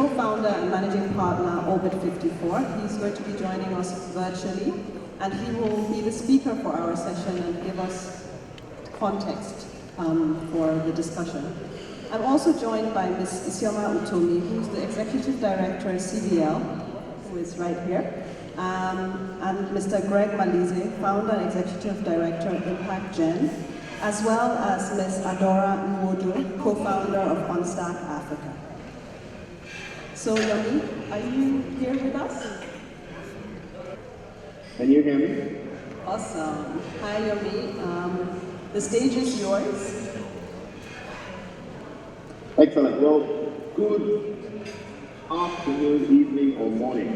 co-founder and managing partner, Orbit 54. He's going to be joining us virtually, and he will be the speaker for our session and give us context for the discussion. I'm also joined by Ms. Isioma Utomi, who's the Executive Director at CVL, who is right here, and Mr. Greg Malize, Founder and Executive Director at Impact Gen, as well as Ms. Adora Nwodo, co-founder of OnStack Africa. So Yomi, are you here with us? Can you hear me? Awesome. Hi Yomi, the stage is yours. Excellent. Well, good afternoon, evening, or morning,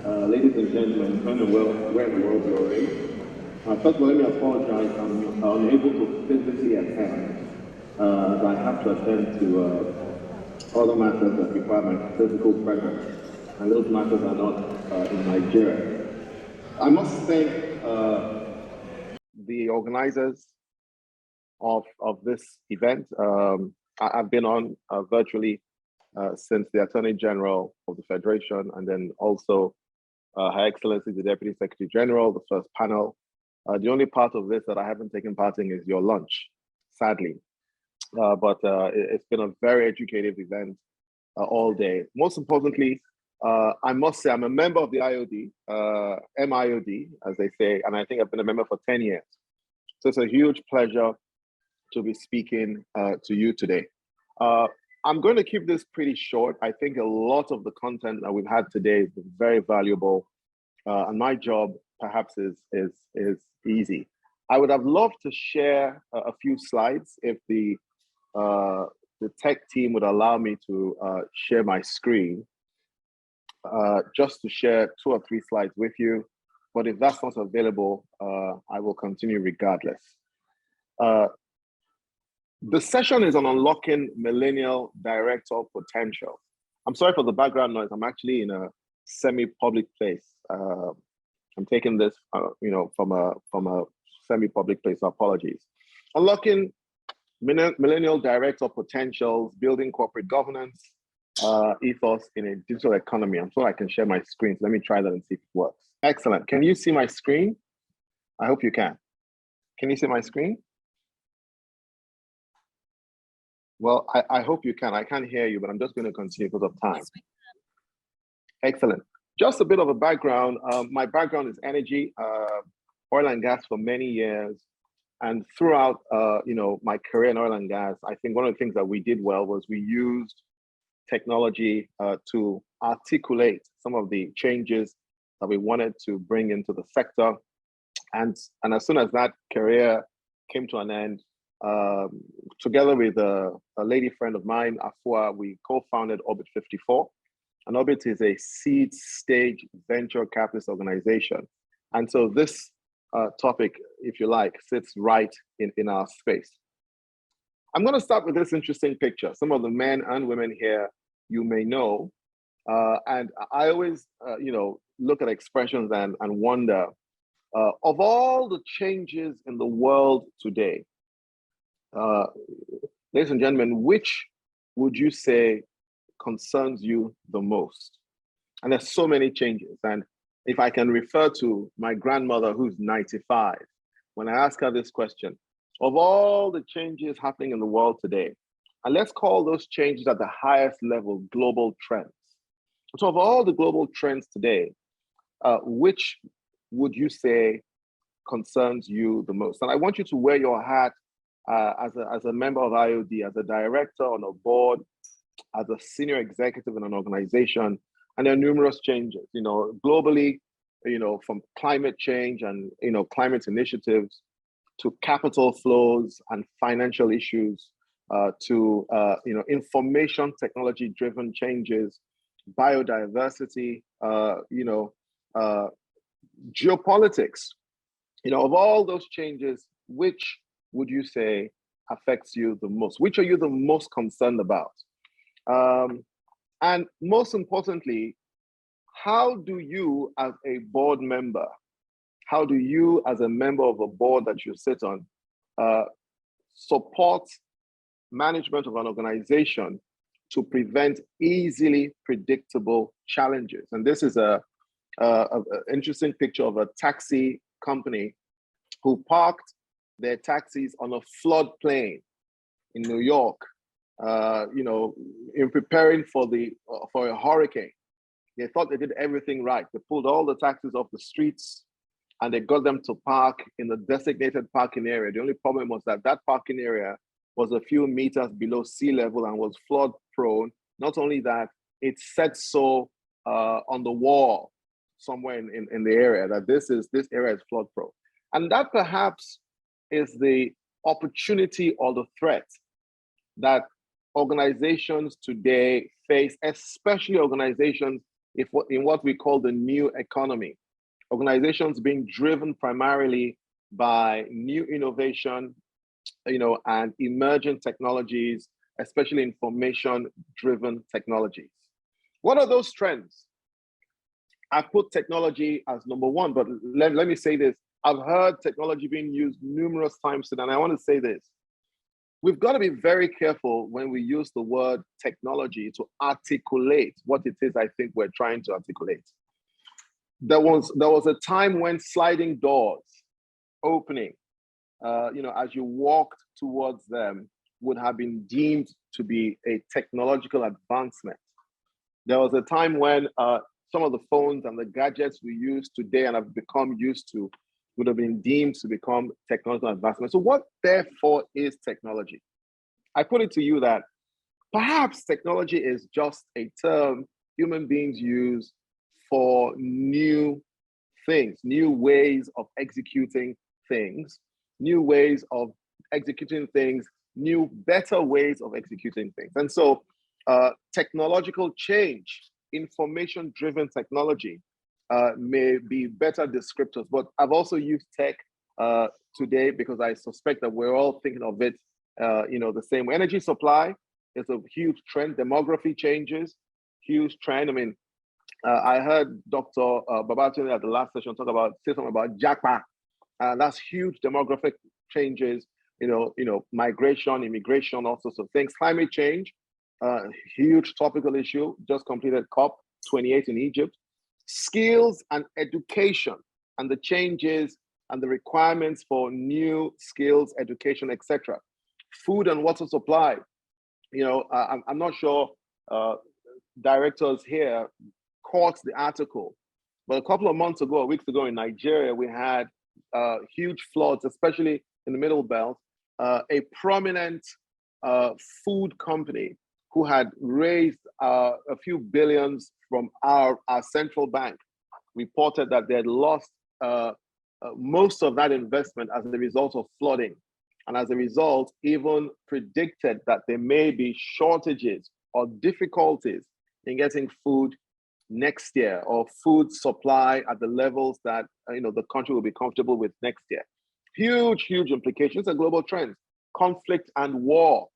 ladies and gentlemen, depending on where in the world you're in. First of all, let me apologize. I'm unable to physically attend. I have to attend to other matters that require my physical presence, and those matters are not in Nigeria. I must thank the organizers of this event. I've been on virtually since the Attorney General of the Federation, and then also Her Excellency, the Deputy Secretary General, the first panel. The only part of this that I haven't taken part in is your lunch, sadly. But it's been a very educative event all day. Most importantly, I must say I'm a member of the IOD, MIOD, as they say, and I think I've been a member for 10 years. So it's a huge pleasure to be speaking to you today. I'm going to keep this pretty short. I think a lot of the content that we've had today is very valuable, and my job perhaps is easy. I would have loved to share a few slides if the tech team would allow me to share my screen, just to share 2 or 3 slides with you. But if that's not available, I will continue regardless. The session is on unlocking millennial director potential. I'm sorry for the background noise. I'm actually in a semi-public place. I'm taking this, from a semi-public place. So apologies. Unlocking millennial director potentials, building corporate governance, ethos in a digital economy. I'm sure I can share my screen. So let me try that and see if it works. Excellent. Can you see my screen? I hope you can. Can you see my screen? Well, I hope you can. I can't hear you, but I'm just going to continue because of time. Excellent. Just a bit of a background. My background is energy, oil and gas for many years. And throughout, my career in oil and gas, I think one of the things that we did well was we used technology to articulate some of the changes that we wanted to bring into the sector. And as soon as that career came to an end, together with a lady friend of mine, Afua, we co-founded Orbit 54. And Orbit is a seed stage venture capitalist organization. And so this topic, if you like, sits right in our space. I'm going to start with this interesting picture. Some of the men and women here you may know. And I always, look at expressions and wonder, of all the changes in the world today, ladies and gentlemen, which would you say concerns you the most? And there's so many changes. And if I can refer to my grandmother who's 95, when I ask her this question, of all the changes happening in the world today, and let's call those changes at the highest level global trends. So of all the global trends today, which would you say concerns you the most? And I want you to wear your hat as a member of IOD, as a director on a board, as a senior executive in an organization. And there are numerous changes, globally, from climate change and, climate initiatives to capital flows and financial issues, to, information technology driven changes, biodiversity, geopolitics. Of all those changes, which would you say affects you the most? Which are you the most concerned about? And most importantly, how do you as a board member, how do you as a member of a board that you sit on, support management of an organization to prevent easily predictable challenges. And this is a interesting picture of a taxi company who parked their taxis on a floodplain in New York, in preparing for a hurricane. They thought they did everything right. They pulled all the taxis off the streets and they got them to park in the designated parking area. The only problem was that parking area was a few meters below sea level and was flood prone. Not only that, it said so on the wall somewhere in the area that this area is flood prone. And that perhaps is the opportunity or the threat that organizations today face, especially organizations in what we call the new economy. Organizations being driven primarily by new innovation, and emerging technologies, especially information-driven technologies. What are those trends? I put technology as number one, but let me say this. I've heard technology being used numerous times today, and I want to say this. We've got to be very careful when we use the word technology to articulate what it is I think we're trying to articulate. There was a time when sliding doors opening, as you walked towards them, would have been deemed to be a technological advancement. There was a time when some of the phones and the gadgets we use today and have become used to would have been deemed to become technological advancement. So what therefore is technology? I put it to you that perhaps technology is just a term human beings use for new things, new ways of executing things, new better ways of executing things. And so technological change, information-driven technology may be better descriptors, but I've also used tech today because I suspect that we're all thinking of it the same way. Energy supply is a huge trend. Demography changes, huge trend. I mean, I heard Dr. Babatunde at the last session say something about Japa. That's huge demographic changes, migration, immigration, all sorts of things. Climate change, huge topical issue, just completed COP28 in Egypt. Skills and education and the changes and the requirements for new skills, education, etc. Food and water supply. I'm not sure directors here caught the article, but a couple of months ago, weeks ago in Nigeria, we had huge floods, especially in the Middle Belt. A prominent food company who had raised a few billions from our central bank reported that they had lost most of that investment as a result of flooding. And as a result, even predicted that there may be shortages or difficulties in getting food next year, or food supply at the levels that the country will be comfortable with next year. Huge implications. A global trend. Conflict and war.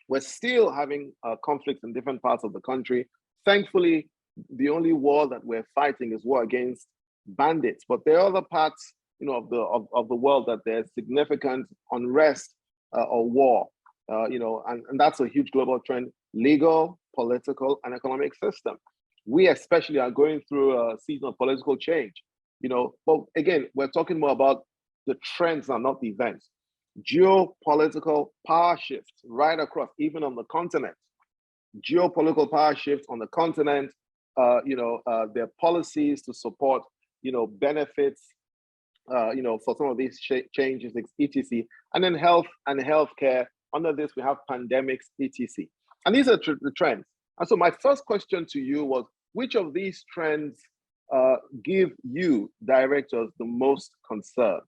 We're still having conflicts in different parts of the country. Thankfully, the only war that we're fighting is war against bandits. But there are other parts, of the world that there's significant unrest or war. And that's a huge global trend. Legal, political, and economic system. We especially are going through a season of political change. But again, we're talking more about the trends and not the events. Geopolitical power shifts right across, even on the continent. Geopolitical power shifts on the continent, their policies to support, benefits, for some of these changes, etc. And then health and healthcare. Under this, we have pandemics, etc. And these are the trends. And so my first question to you was, which of these trends give you directors the most concern?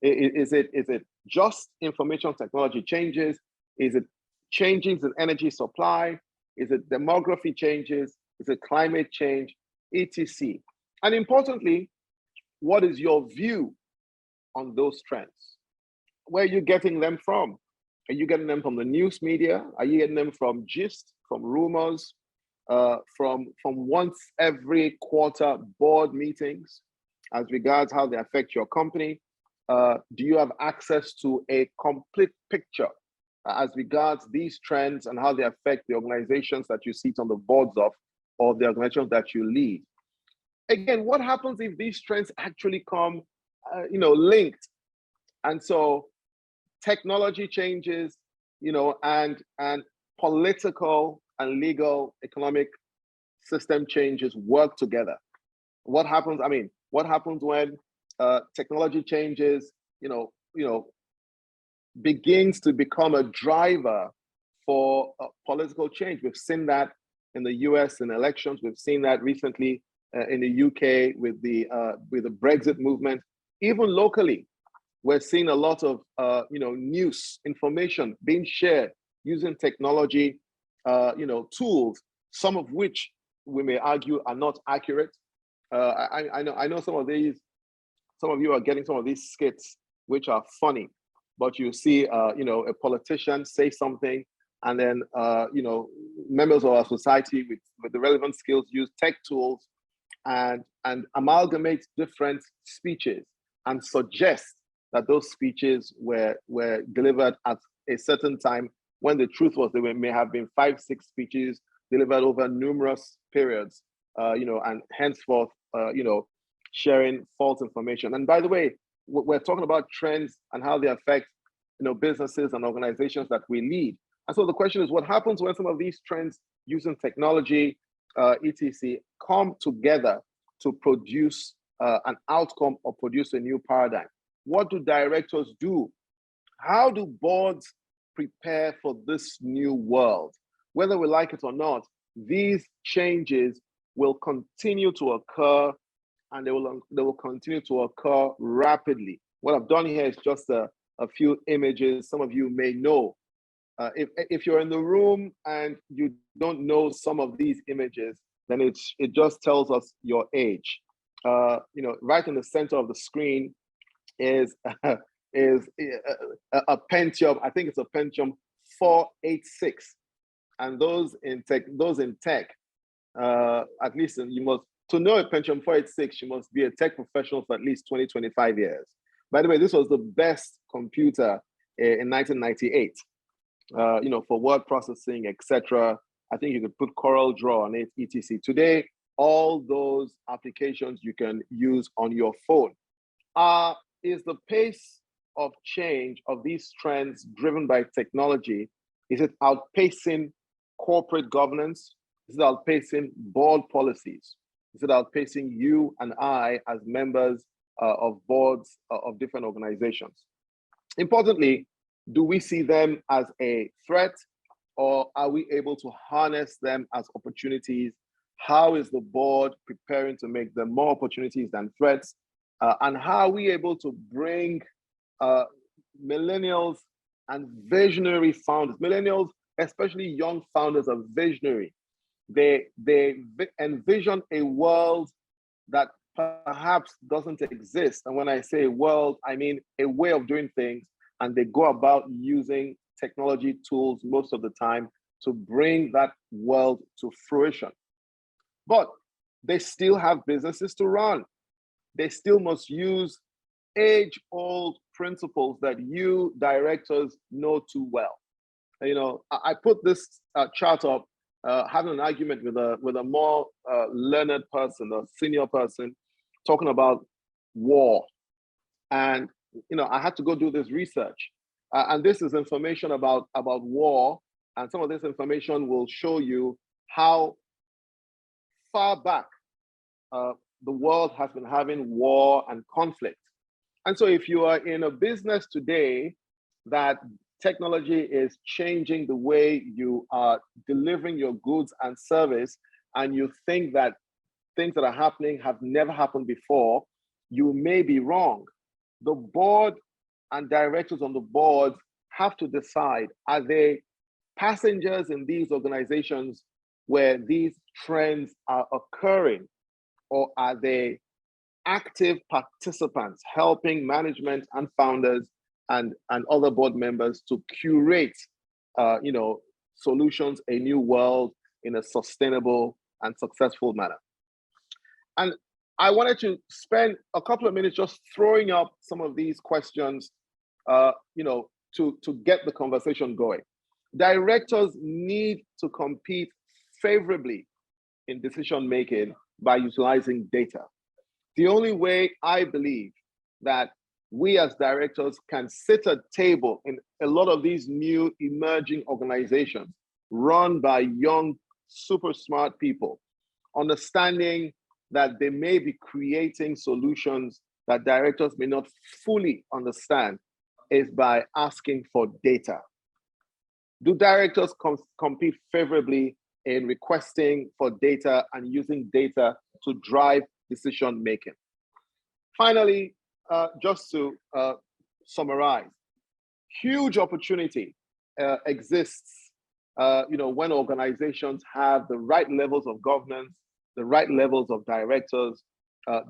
Is it just information technology changes? Is it changes in energy supply? Is it demography changes? Is it climate change, etc.? And importantly, what is your view on those trends? Where are you getting them from? Are you getting them from the news media? Are you getting them from gist, from rumors, from once every quarter board meetings as regards how they affect your company? Do you have access to a complete picture as regards these trends and how they affect the organizations that you sit on the boards of, or the organizations that you lead. Again, what happens if these trends actually come, linked? And so technology changes, and political and legal economic system changes work together. What happens? I mean, what happens when technology changes, begins to become a driver for political change? We've seen that in the US in elections. We've seen that recently in the UK with the Brexit movement. Even locally, we're seeing a lot of news information being shared using technology, tools, some of which we may argue are not accurate. I know some of you are getting some of these skits which are funny, but you see a politician say something, and then members of our society with the relevant skills use tech tools and amalgamate different speeches and suggest that those speeches were delivered at a certain time, when the truth was may have been 5-6 speeches delivered over numerous periods, and henceforth, sharing false information. And by the way, we're talking about trends and how they affect, businesses and organizations that we lead. And so the question is, what happens when some of these trends using technology, etc., come together to produce an outcome or produce a new paradigm? What do directors do? How do boards prepare for this new world? Whether we like it or not, these changes will continue to occur, and they will continue to occur rapidly. What I've done here is just a few images. Some of you may know. If you're in the room and you don't know some of these images, then it just tells us your age. Right in the center of the screen is a Pentium. I think it's a Pentium 486, and those in tech, at least to know a Pentium 486, you must be a tech professional for at least 20-25 years. By the way, this was the best computer in 1998. For word processing, etc. I think you could put Corel Draw on it, etc. Today, all those applications you can use on your phone. Is the pace of change of these trends driven by technology, is it outpacing corporate governance? Is it outpacing board policies? Is it outpacing you and I as members of boards of different organizations? Importantly, do we see them as a threat, or are we able to harness them as opportunities? How is the board preparing to make them more opportunities than threats? And how are we able to bring millennials and visionary founders? Millennials, especially young founders, are visionary. They envision a world that perhaps doesn't exist. And when I say world, I mean a way of doing things. And they go about using technology tools most of the time to bring that world to fruition. But they still have businesses to run. They still must use age-old principles that you directors know too well. I put this chart up, having an argument with a more learned person, a senior person, talking about war. And I had to go do this research. And this is information about war. And some of this information will show you how far back the world has been having war and conflict. And so if you are in a business today that technology is changing the way you are delivering your goods and service, and you think that things that are happening have never happened before, you may be wrong. The board and directors on the board have to decide, are they passengers in these organizations where these trends are occurring, or are they active participants helping management and founders and other board members to curate solutions, a new world in a sustainable and successful manner? And I wanted to spend a couple of minutes just throwing up some of these questions, to get the conversation going. Directors need to compete favorably in decision making by utilizing data. The only way I believe that we as directors can sit at table in a lot of these new emerging organizations run by young, super smart people, understanding that they may be creating solutions that directors may not fully understand, is by asking for data. Do directors compete favorably in requesting for data and using data to drive decision making? Finally, just to summarize, huge opportunity exists when organizations have the right levels of governance, the right levels of directors,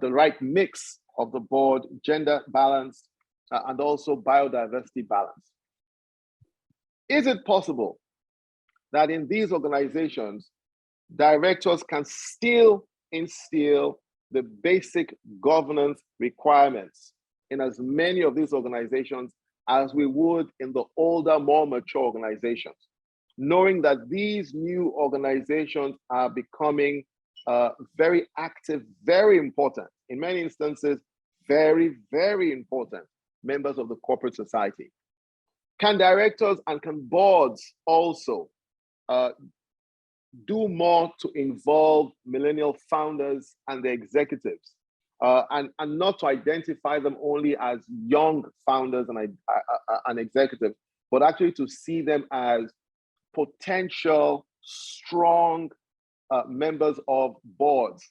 the right mix of the board, gender balance, and also biodiversity balance. Is it possible that in these organizations, directors can still instill the basic governance requirements in as many of these organizations as we would in the older, more mature organizations, knowing that these new organizations are becoming very active, very important, in many instances, very, very important members of the corporate society? Can directors and can boards also do more to involve millennial founders and the executives, and not to identify them only as young founders and executives, but actually to see them as potential strong members of boards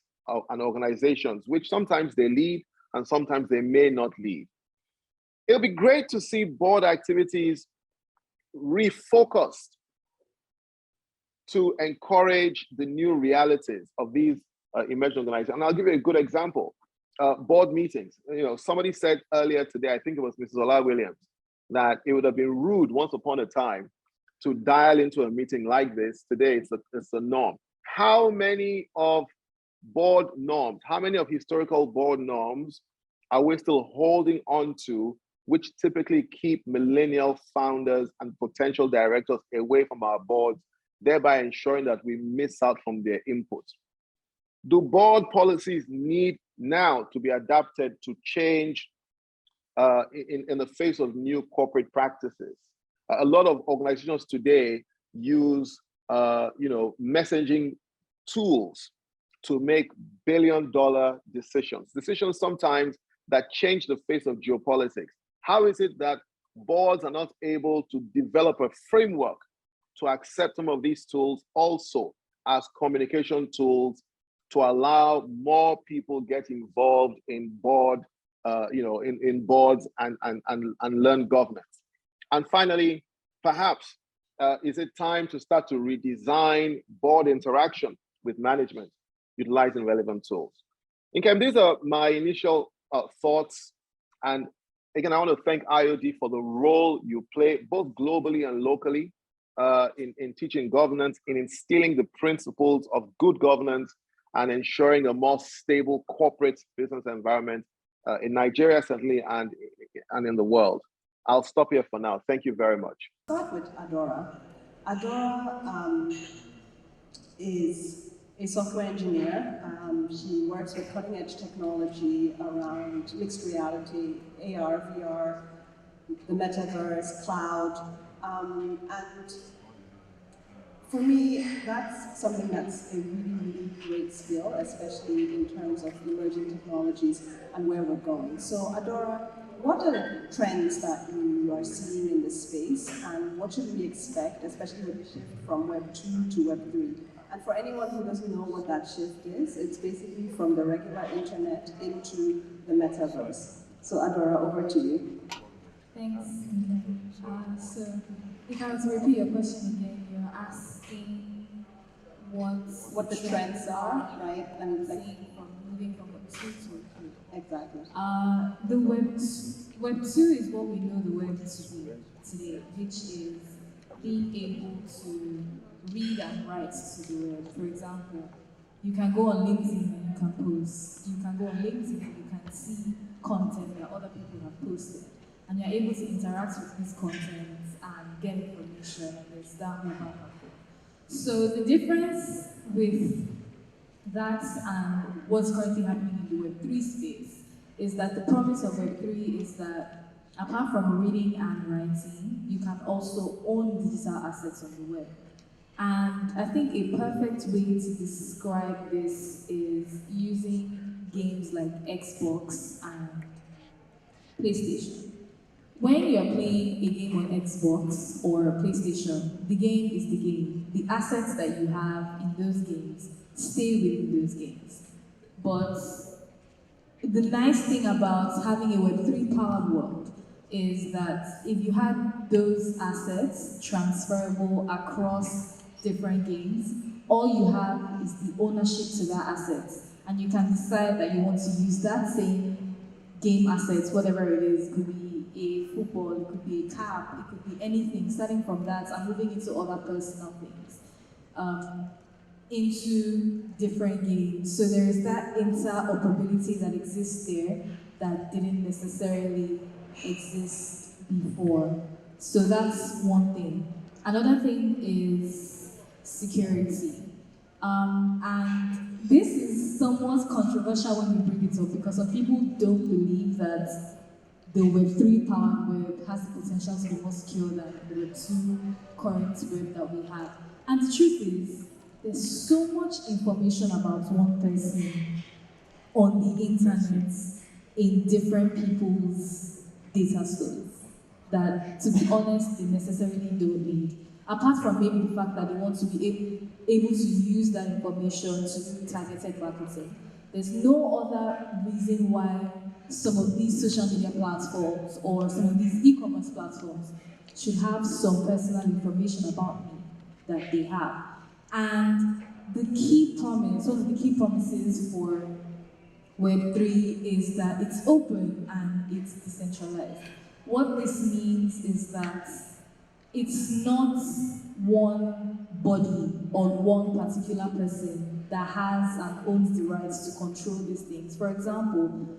and organizations, which sometimes they lead and sometimes they may not lead. It'll be great to see board activities refocused to encourage the new realities of these emerging organizations. And I'll give you a good example. Board meetings. Somebody said earlier today, I think it was Mrs. Ola Williams, that it would have been rude once upon a time to dial into a meeting like this. Today, it's a norm. How many of board norms, how many of historical board norms are we still holding on to, which typically keep millennial founders and potential directors away from our boards, thereby ensuring that we miss out from their input? Do board policies need now to be adapted to change in the face of new corporate practices? A lot of organizations today use messaging tools to make billion-dollar decisions sometimes that change the face of geopolitics. How is it that boards are not able to develop a framework to accept some of these tools also as communication tools to allow more people get involved in board, in boards and learn governance? And finally, perhaps, is it time to start to redesign board interaction with management, utilizing relevant tools? Okay, these are my initial thoughts. And again, I want to thank IOD for the role you play, both globally and locally, in teaching governance, in instilling the principles of good governance, and ensuring a more stable corporate business environment in Nigeria, certainly, and in the world. I'll stop here for now. Thank you very much. Start with Adora. Adora is a software engineer. She works with cutting-edge technology around mixed reality, AR, VR, the metaverse, cloud, and for me, that's something that's a really, really great skill, especially in terms of emerging technologies and where we're going. So, Adora, what are the trends that you are seeing in this space, and what should we expect, especially with the shift from Web 2 to Web 3? And for anyone who doesn't know what that shift is, it's basically from the regular internet into the metaverse. So, Adora, over to you. Thanks. So, if I was to repeat your question again, you're asking what the trends are, right? And from moving from Web 2 to Web 3. Exactly. The Web 2 is what we know the web to be today, which is being able to read and write to the web. For example, you can go on LinkedIn and you can post. You can go on LinkedIn and you can see content that other people have posted. And and you're able to interact with this content and get information, and there's that whole back and forth. So the difference with that and what's currently happening in the Web3 space is that the promise of Web3 is that apart from reading and writing, you can also own digital assets on the web. And I think a perfect way to describe this is using games like Xbox and PlayStation. When you're playing a game on Xbox or PlayStation, the game is the game. The assets that you have in those games stay within those games. But the nice thing about having a Web3 powered world is that if you had those assets transferable across different games, all you have is the ownership to that asset. And you can decide that you want to use that same game assets, whatever it is. It could be a football, it could be a cap, it could be anything, starting from that and moving into other personal things. Into different games. So there is that interoperability that exists there that didn't necessarily exist before. So that's one thing. Another thing is security. And this is somewhat controversial when we bring it up because some people don't believe that the Web3 powered web has the potential to be more secure than the Web2 current web that we have. And the truth is, there's so much information about one person on the internet in different people's data stores that, to be honest, they necessarily don't need. Apart from maybe the fact that they want to be able to use that information to do targeted marketing. There's no other reason why some of these social media platforms or some of these e-commerce platforms should have some personal information about me that they have. And the key promise, one of the key promises for Web3 is that it's open and it's decentralized. What this means is that it's not one body or one particular person that has and owns the rights to control these things. For example,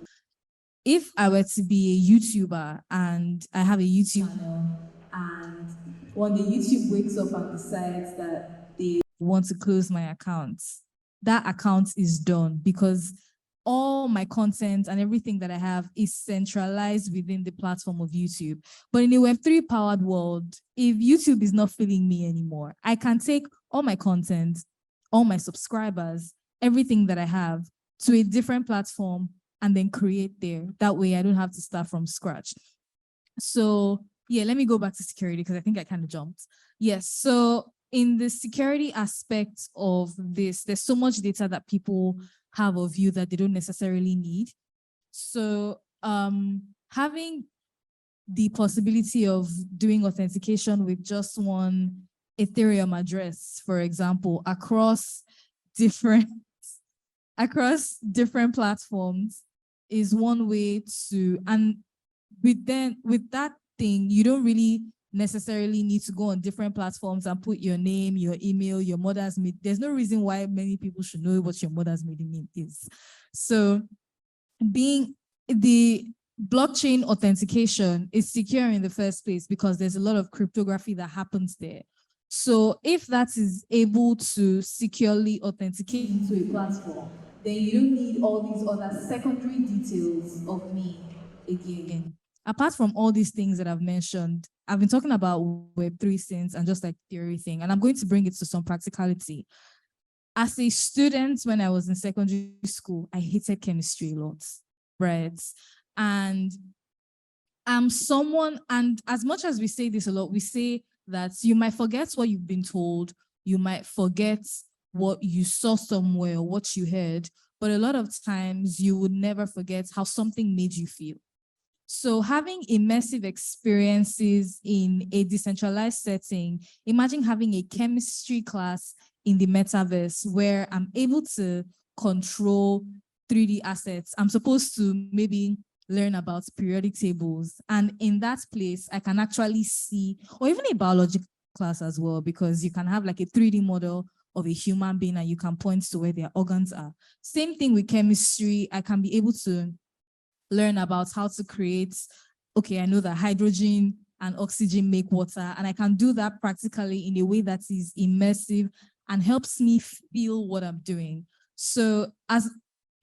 if I were to be a YouTuber and I have a YouTube channel and one day YouTube wakes up and decides that they want to close my account, that account is done because all my content and everything that I have is centralized within the platform of YouTube. But in a Web3 powered world, if YouTube is not feeling me anymore, I can take all my content, all my subscribers, everything that I have to a different platform and then create there. That way I don't have to start from scratch. So yeah, let me go back to security because I think I kind of jumped. Yes, so in the security aspect of this, there's so much data that people have of you that they don't necessarily need. So having the possibility of doing authentication with just one Ethereum address, for example, across different platforms is one way to, and with that thing, you don't really necessarily need to go on different platforms and put your name, your email, your mother's maiden. There's no reason why many people should know what your mother's maiden name is. So being the blockchain authentication is secure in the first place because there's a lot of cryptography that happens there. So if that is able to securely authenticate into a platform, then you don't need all these other secondary details of me again. Apart from all these things that I've mentioned, I've been talking about Web3 since and just like theory thing, and I'm going to bring it to some practicality. As a student, when I was in secondary school, I hated chemistry a lot, right? And I'm someone, and as much as we say this a lot, we say that you might forget what you've been told, you might forget what you saw somewhere, what you heard, but a lot of times you would never forget how something made you feel. So having immersive experiences in a decentralized setting, imagine having a chemistry class in the metaverse where I'm able to control 3D assets. I'm supposed to maybe learn about periodic tables. And in that place, I can actually see, or even a biology class as well, because you can have like a 3D model of a human being and you can point to where their organs are. Same thing with chemistry. I can be able to learn about how to create okay, I know that hydrogen and oxygen make water, and I can do that practically in a way that is immersive and helps me feel what I'm doing. So as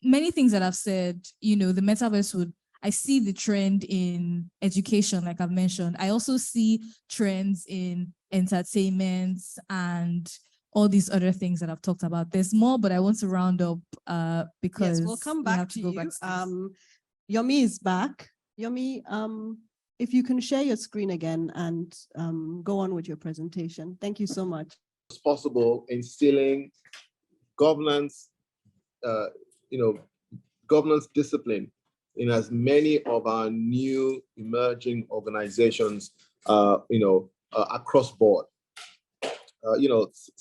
many things that I've said, the metaverse I see the trend in education, like I've mentioned. I also see trends in entertainment and all these other things that I've talked about. There's more, but I want to round up because yes, we'll come back we have to to go you. back. Yomi is back. Yomi, if you can share your screen again and go on with your presentation. Thank you so much. It's possible instilling governance, governance discipline in as many of our new emerging organizations, across board.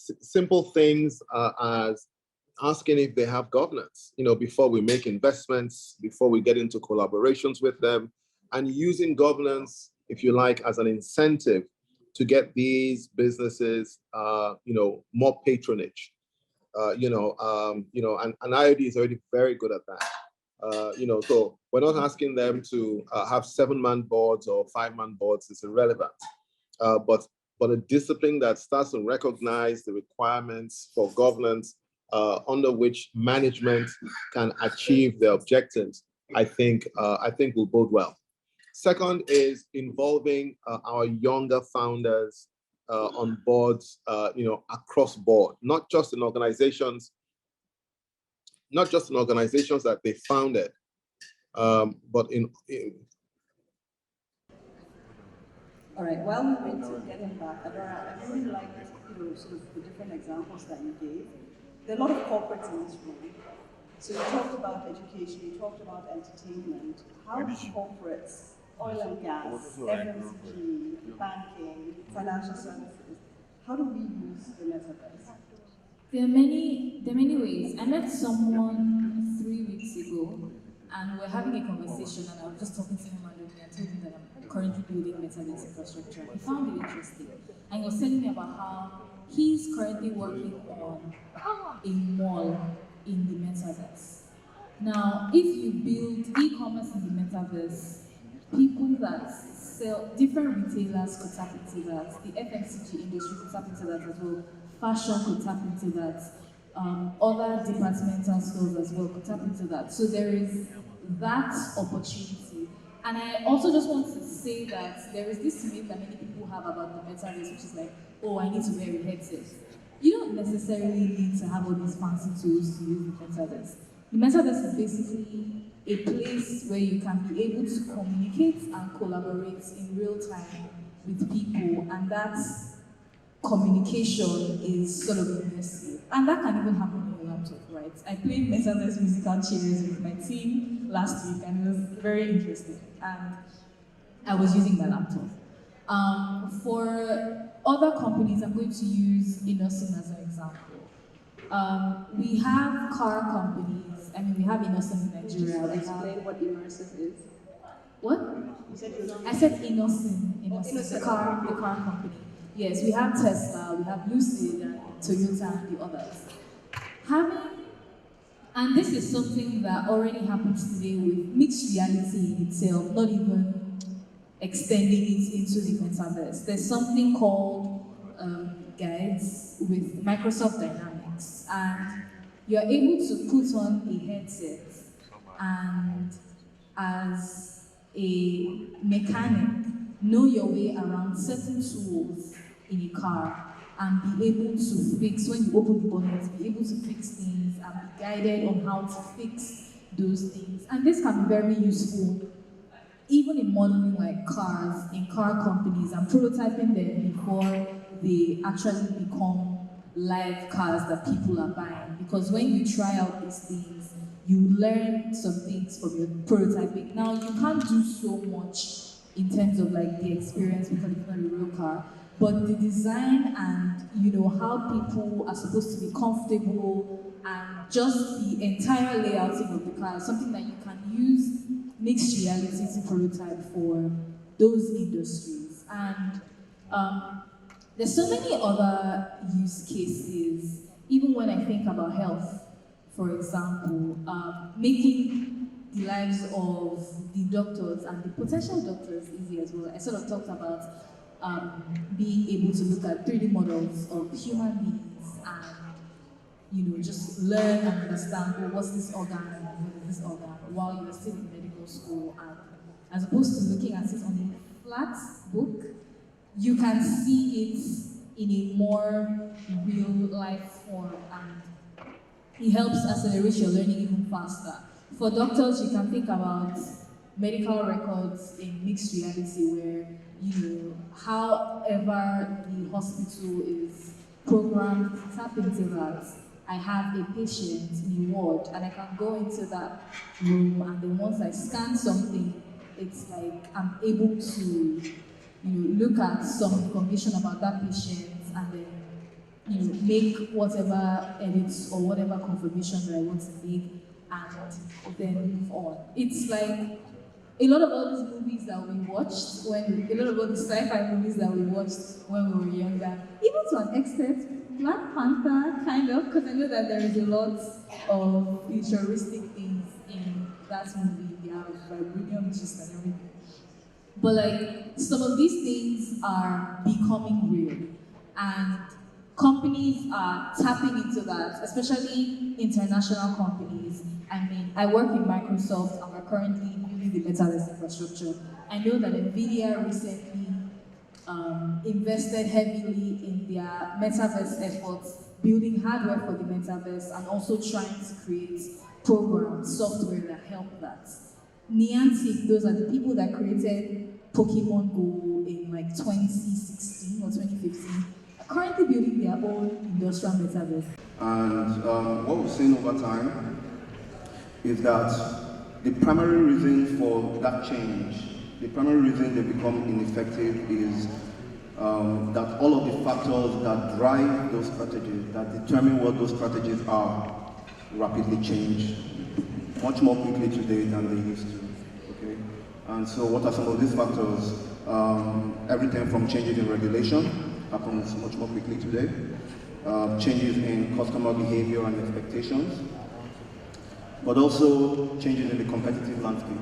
Simple things as asking if they have governance, before we make investments, before we get into collaborations with them, and using governance, if you like, as an incentive to get these businesses, more patronage. And IOD is already very good at that. So we're not asking them to have 7-man boards or 5-man boards. It's irrelevant. But a discipline that starts to recognize the requirements for governance under which management can achieve their objectives, I think will bode well. Second is involving our younger founders on boards, across board, not just in organizations that they founded, but in. All right, while we wait to get him back, Adora, I really liked, sort of the different examples that you gave. There are a lot of corporates in this room. So you talked about education, you talked about entertainment. How do corporates, oil and gas, FMCG, banking, financial services, how do we use the metaverse? There are many ways. I met someone 3 weeks ago, and we're having a conversation, and I was just talking to him randomly and told him that I'm currently building metaverse infrastructure. He found it interesting, and he was telling me about how he's currently working on a mall in the metaverse. Now, if you build e-commerce in the metaverse, people that sell, different retailers could tap into that. The FMCG industry could tap into that as well. Fashion could tap into that. Other departmental stores as well could tap into that. So there is that opportunity. And I also just want to say that there is this myth that many people have about the metaverse, which is like, oh, I need to wear a headset. You don't necessarily need to have all these fancy tools to use the metaverse. The metaverse is basically a place where you can be able to communicate and collaborate in real time with people, and that communication is sort of immersive. And that can even happen on your laptop, right? I played metaverse musical chairs with my team last week, and it was very interesting. And I was using my laptop. For other companies, I'm going to use Innocent as an example. We have car companies. I mean, we have Innocent in Nigeria. We Explain what immersive is. What? You said you don't. I said Innocent, the car company. Yes, we have Tesla, we have Lucid, and Toyota, and the others. And this is something that already happens today with mixed reality in itself, not even extending it into the metaverse. There's something called guides with Microsoft Dynamics, and you're able to put on a headset and as a mechanic know your way around certain tools in a car and be able to fix, when you open the bonnet, be able to fix things and be guided on how to fix those things. And this can be very useful even in modeling like cars, in car companies, and prototyping them before they actually become live cars that people are buying. Because when you try out these things, you learn some things from your prototyping. Now, you can't do so much in terms of like the experience because it's not a real car, but the design and how people are supposed to be comfortable and just the entire layouting of the car is something that you can use mixed reality to prototype for those industries. And there's so many other use cases, even when I think about health, for example, making the lives of the doctors and the potential doctors easy as well. I sort of talked about being able to look at 3D models of human beings and just learn and understand, well, what's this organ and what is this organ while you're still in medical school, and as opposed to looking at it on a flat book, you can see it in a more real life form, and it helps accelerate your learning even faster. For doctors, you can think about medical records in mixed reality where, however the hospital is programmed to tap into that. I have a patient in a ward and I can go into that room, and then once I scan something, it's like I'm able to look at some information about that patient and then make whatever edits or whatever confirmation that I want to make, and then move on. It's like a lot of all these movies that we watched a lot of all these sci-fi movies that we watched when we were younger, even to an extent, Black Panther, kind of, because I know that there is a lot of futuristic things in that movie. They have vibranium chips and everything. But like, some of these things are becoming real, and companies are tapping into that, especially international companies. I mean, I work in Microsoft and we're currently building the metaverse infrastructure. I know that NVIDIA recently invested heavily in their metaverse efforts, building hardware for the metaverse and also trying to create programs, software that help that. Niantic, those are the people that created Pokemon Go in like 2016 or 2015, are currently building their own industrial metaverse. And what we've seen over time is that the primary reason for that change, the primary reason they become ineffective is that all of the factors that drive those strategies, that determine what those strategies are, rapidly change much more quickly today than they used to. Okay? And so what are some of these factors? Everything from changes in regulation happens much more quickly today. Changes in customer behavior and expectations, but also changes in the competitive landscape.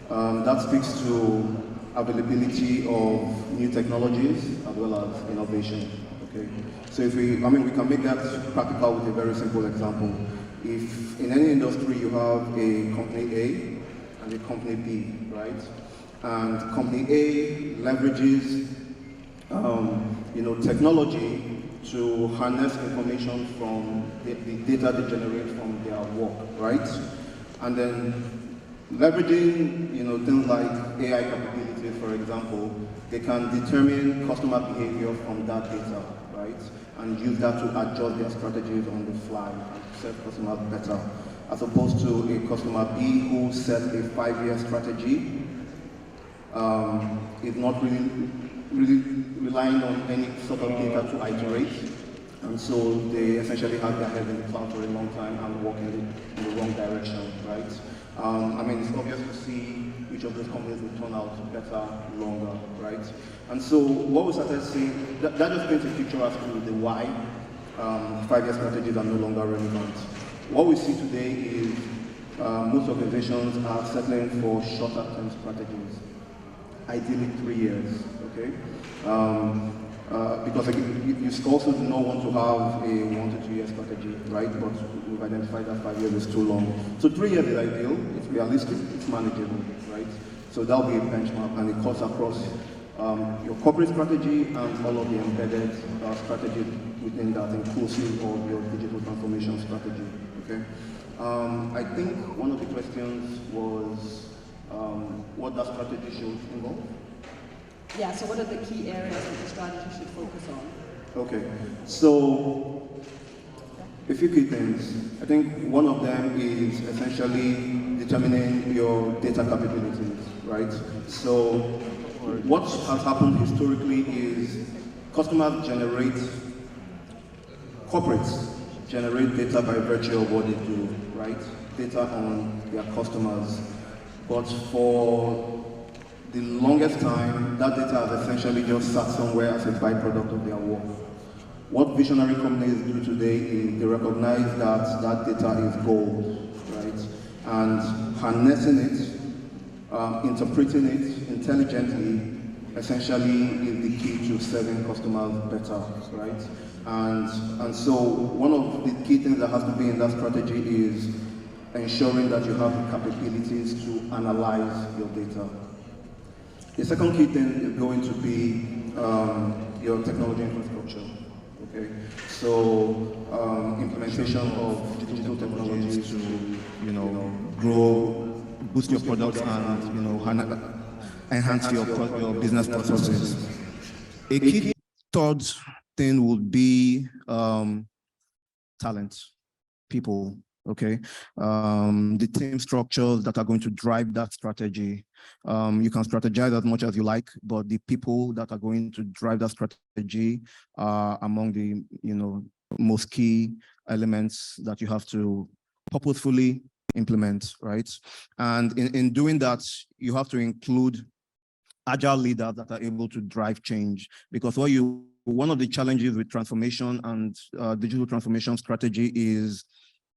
That speaks to availability of new technologies as well as innovation. Okay, so if we can make that practical with a very simple example. If in any industry you have a company A and a company B, right? And company A leverages, technology to harness information from the data they generate from their work, right? And then leveraging, things like AI capabilities, for example, they can determine customer behavior from that data, right? And use that to adjust their strategies on the fly and serve customers better, as opposed to a customer B who sets a 5-year strategy, is not really relying on any sort of data to iterate, and so they essentially have their head in the cloud for a long time and walk in the wrong direction, right? It's obvious to see which of those companies will turn out better longer, right? And so what we started seeing, that just paints a picture as to the why 5-year strategies are no longer relevant. What we see today is most organizations are settling for shorter term strategies, ideally 3 years, okay? Because you also do not want to have a 1 to 2 year strategy, right? But we've identified that 5 years is too long. So 3 years is ideal, it's realistic, it's manageable, right? So that'll be a benchmark, and it cuts across your corporate strategy and all of the embedded strategies within that, inclusive of your digital transformation strategy, okay? I think one of the questions was what that strategy should involve. Yeah, so what are the key areas that the strategy should focus on? Okay, so a few key things. I think one of them is essentially determining your data capabilities, right? So what has happened historically is corporates generate data by virtue of what they do, right? Data on their customers. But for the longest time, that data has essentially just sat somewhere as a byproduct of their work. What visionary companies do today is they recognize that that data is gold, right? And harnessing it, interpreting it intelligently, essentially is the key to serving customers better, right? And so one of the key things that has to be in that strategy is ensuring that you have the capabilities to analyze your data. The second key thing is going to be your technology infrastructure. Okay, so implementation of digital technologies to grow, boost your products, and enhance your business processes. A key third thing would be talent, people. Okay, the team structures that are going to drive that strategy. You can strategize as much as you like, but the people that are going to drive that strategy are among the most key elements that you have to purposefully implement, right? And in doing that, you have to include agile leaders that are able to drive change, because one of the challenges with transformation and digital transformation strategy is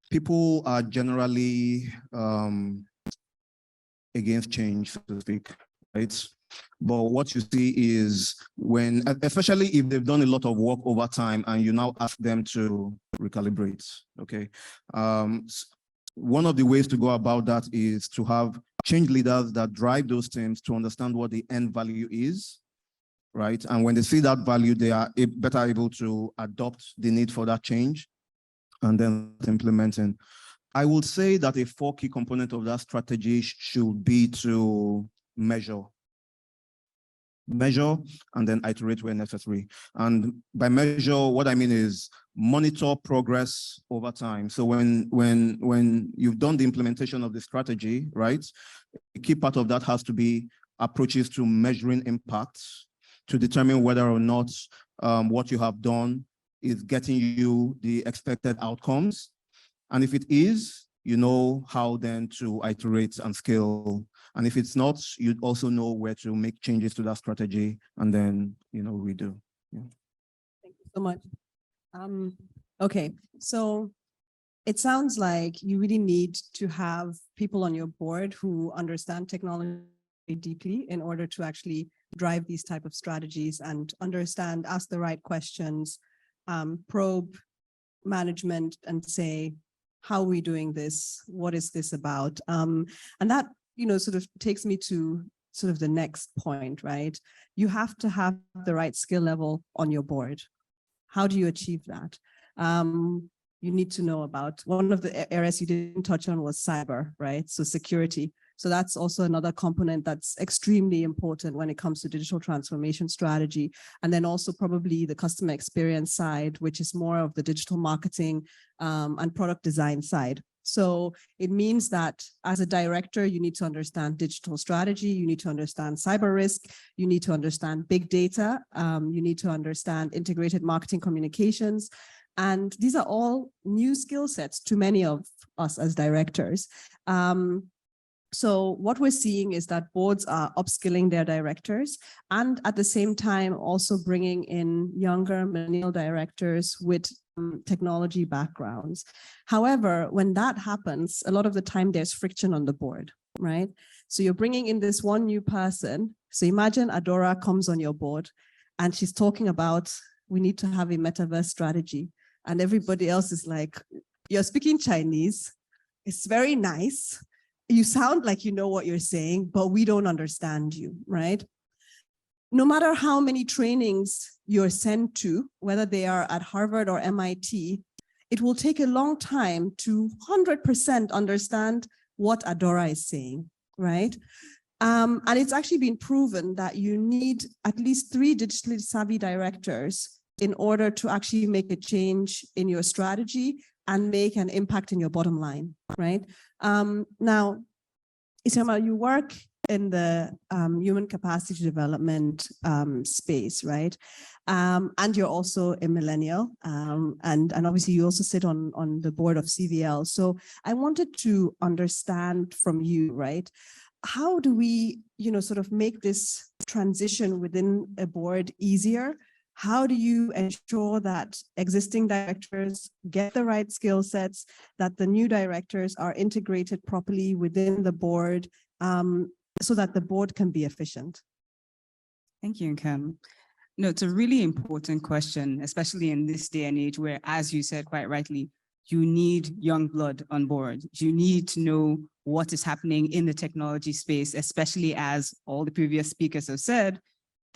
people are generally against change, so to speak, right? But what you see is when, especially if they've done a lot of work over time and you now ask them to recalibrate, okay? One of the ways to go about that is to have change leaders that drive those teams to understand what the end value is, right? And when they see that value, they are better able to adopt the need for that change and then implementing. I would say that a 4 key component of that strategy should be to measure and then iterate where necessary. And by measure, what I mean is monitor progress over time. So when you've done the implementation of the strategy, right, a key part of that has to be approaches to measuring impacts to determine whether or not what you have done is getting you the expected outcomes. And if it is, you know how then to iterate and scale. And if it's not, you also know where to make changes to that strategy and then, redo. Yeah. Thank you so much. Okay, so it sounds like you really need to have people on your board who understand technology deeply in order to actually drive these type of strategies and understand, ask the right questions, probe management and say, how are we doing this? What is this about? And that, sort of takes me to sort of the next point, right? You have to have the right skill level on your board. How do you achieve that? You need to know about, one of the areas you didn't touch on was cyber, right? So security. So that's also another component that's extremely important when it comes to digital transformation strategy. And then also probably the customer experience side, which is more of the digital marketing and product design side. So it means that as a director, you need to understand digital strategy, you need to understand cyber risk, you need to understand big data, you need to understand integrated marketing communications. And these are all new skill sets to many of us as directors. So what we're seeing is that boards are upskilling their directors and at the same time also bringing in younger millennial directors with technology backgrounds. However, when that happens, a lot of the time there's friction on the board, right? So you're bringing in this one new person. So imagine Adora comes on your board and she's talking about, we need to have a metaverse strategy. And everybody else is like, you're speaking Chinese. It's very nice. You sound like you know what you're saying, but we don't understand you, right? No matter how many trainings you're sent to, whether they are at Harvard or MIT, it will take a long time to 100% understand what Adora is saying, right? And it's actually been proven that you need at least 3 digitally savvy directors in order to actually make a change in your strategy and make an impact in your bottom line, right? Now, Isama, you work in the human capacity development space, right? And you're also a millennial, and obviously you also sit on the board of CVL. So I wanted to understand from you, right? How do we, sort of make this transition within a board easier? How do you ensure that existing directors get the right skill sets, that the new directors are integrated properly within the board, so that the board can be efficient? Thank you, Kim. No, it's a really important question, especially in this day and age where, as you said quite rightly, you need young blood on board. You need to know what is happening in the technology space, especially as all the previous speakers have said,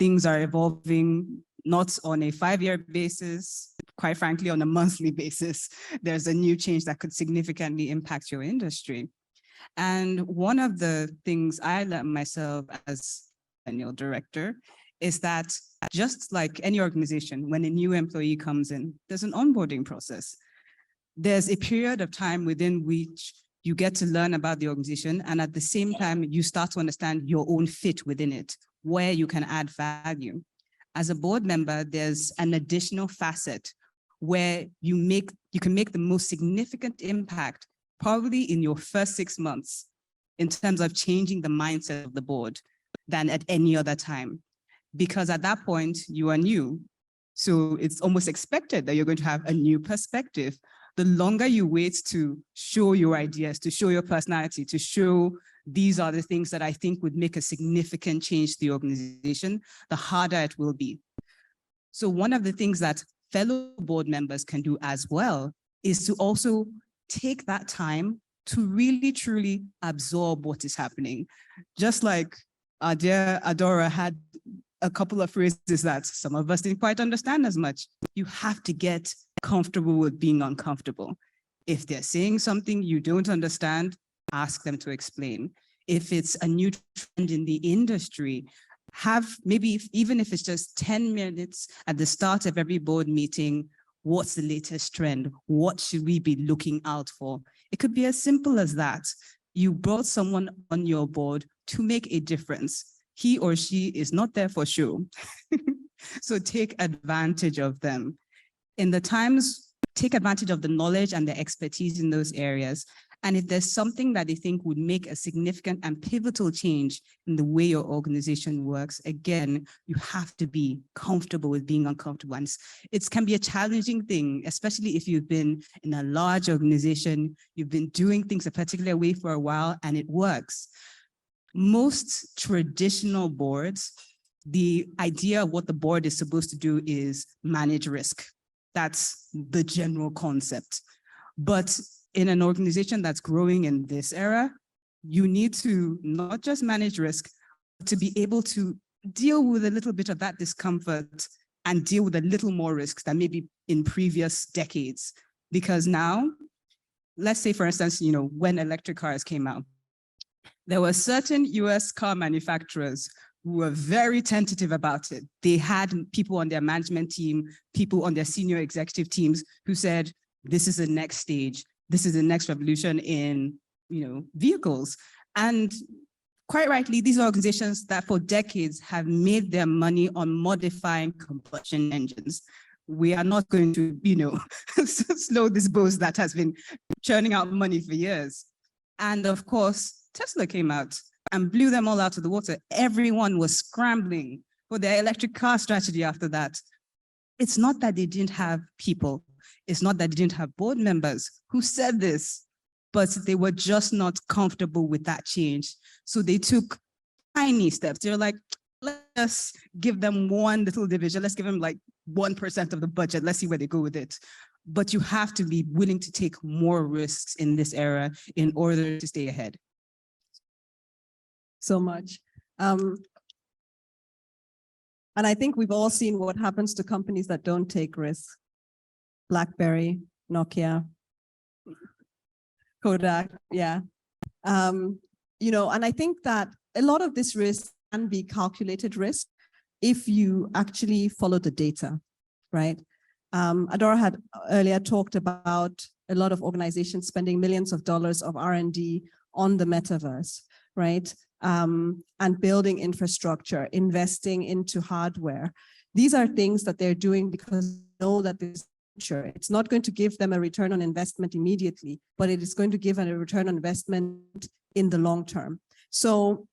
things are evolving not on a 5-year basis, quite frankly, on a monthly basis. There's a new change that could significantly impact your industry. And one of the things I learned myself as annual director is that just like any organization, when a new employee comes in, there's an onboarding process. There's a period of time within which you get to learn about the organization, and at the same time, you start to understand your own fit within it, where you can add value. As a board member, there's an additional facet where you can make the most significant impact probably in your first 6 months in terms of changing the mindset of the board than at any other time. Because at that point, you are new. So it's almost expected that you're going to have a new perspective. The longer you wait to show your ideas, to show your personality, to show these are the things that I think would make a significant change to the organization, the harder it will be. So one of the things that fellow board members can do as well is to also take that time to really, truly absorb what is happening. Just like our dear Adora had a couple of phrases that some of us didn't quite understand as much. You have to get comfortable with being uncomfortable. If they're saying something you don't understand, ask them to explain. If it's a new trend in the industry, have maybe even if it's just 10 minutes at the start of every board meeting, what's the latest trend? What should we be looking out for? It could be as simple as that. You brought someone on your board to make a difference. He or she is not there for show. So take advantage of them. In the times, take advantage of the knowledge and the expertise in those areas. And if there's something that they think would make a significant and pivotal change in the way your organization works, again, you have to be comfortable with being uncomfortable. And it can be a challenging thing, especially if you've been in a large organization, you've been doing things a particular way for a while and it works. Most traditional boards, the idea of what the board is supposed to do is manage risk. That's the general concept. But in an organization that's growing in this era, you need to not just manage risk, but to be able to deal with a little bit of that discomfort and deal with a little more risks than maybe in previous decades. Because now, let's say, for instance, when electric cars came out, there were certain US car manufacturers who were very tentative about it. They had people on their management team, people on their senior executive teams who said, this is the next stage. This is the next revolution in vehicles. And quite rightly, these are organizations that for decades have made their money on modifying combustion engines. We are not going to, slow this buzz that has been churning out money for years. And of course, Tesla came out and blew them all out of the water. Everyone was scrambling for their electric car strategy after that. It's not that they didn't have people. It's not that they didn't have board members who said this, but they were just not comfortable with that change. So they took tiny steps. They were like, let's give them one little division. Let's give them like 1% of the budget. Let's see where they go with it. But you have to be willing to take more risks in this era in order to stay ahead. So much. And I think we've all seen what happens to companies that don't take risks. BlackBerry, Nokia, Kodak, yeah. And I think that a lot of this risk can be calculated risk if you actually follow the data, right? Adora had earlier talked about a lot of organizations spending millions of dollars of R&D on the metaverse, right? And building infrastructure, investing into hardware. These are things that they're doing because they know that this future. It's not going to give them a return on investment immediately, but it is going to give a return on investment in the long term. So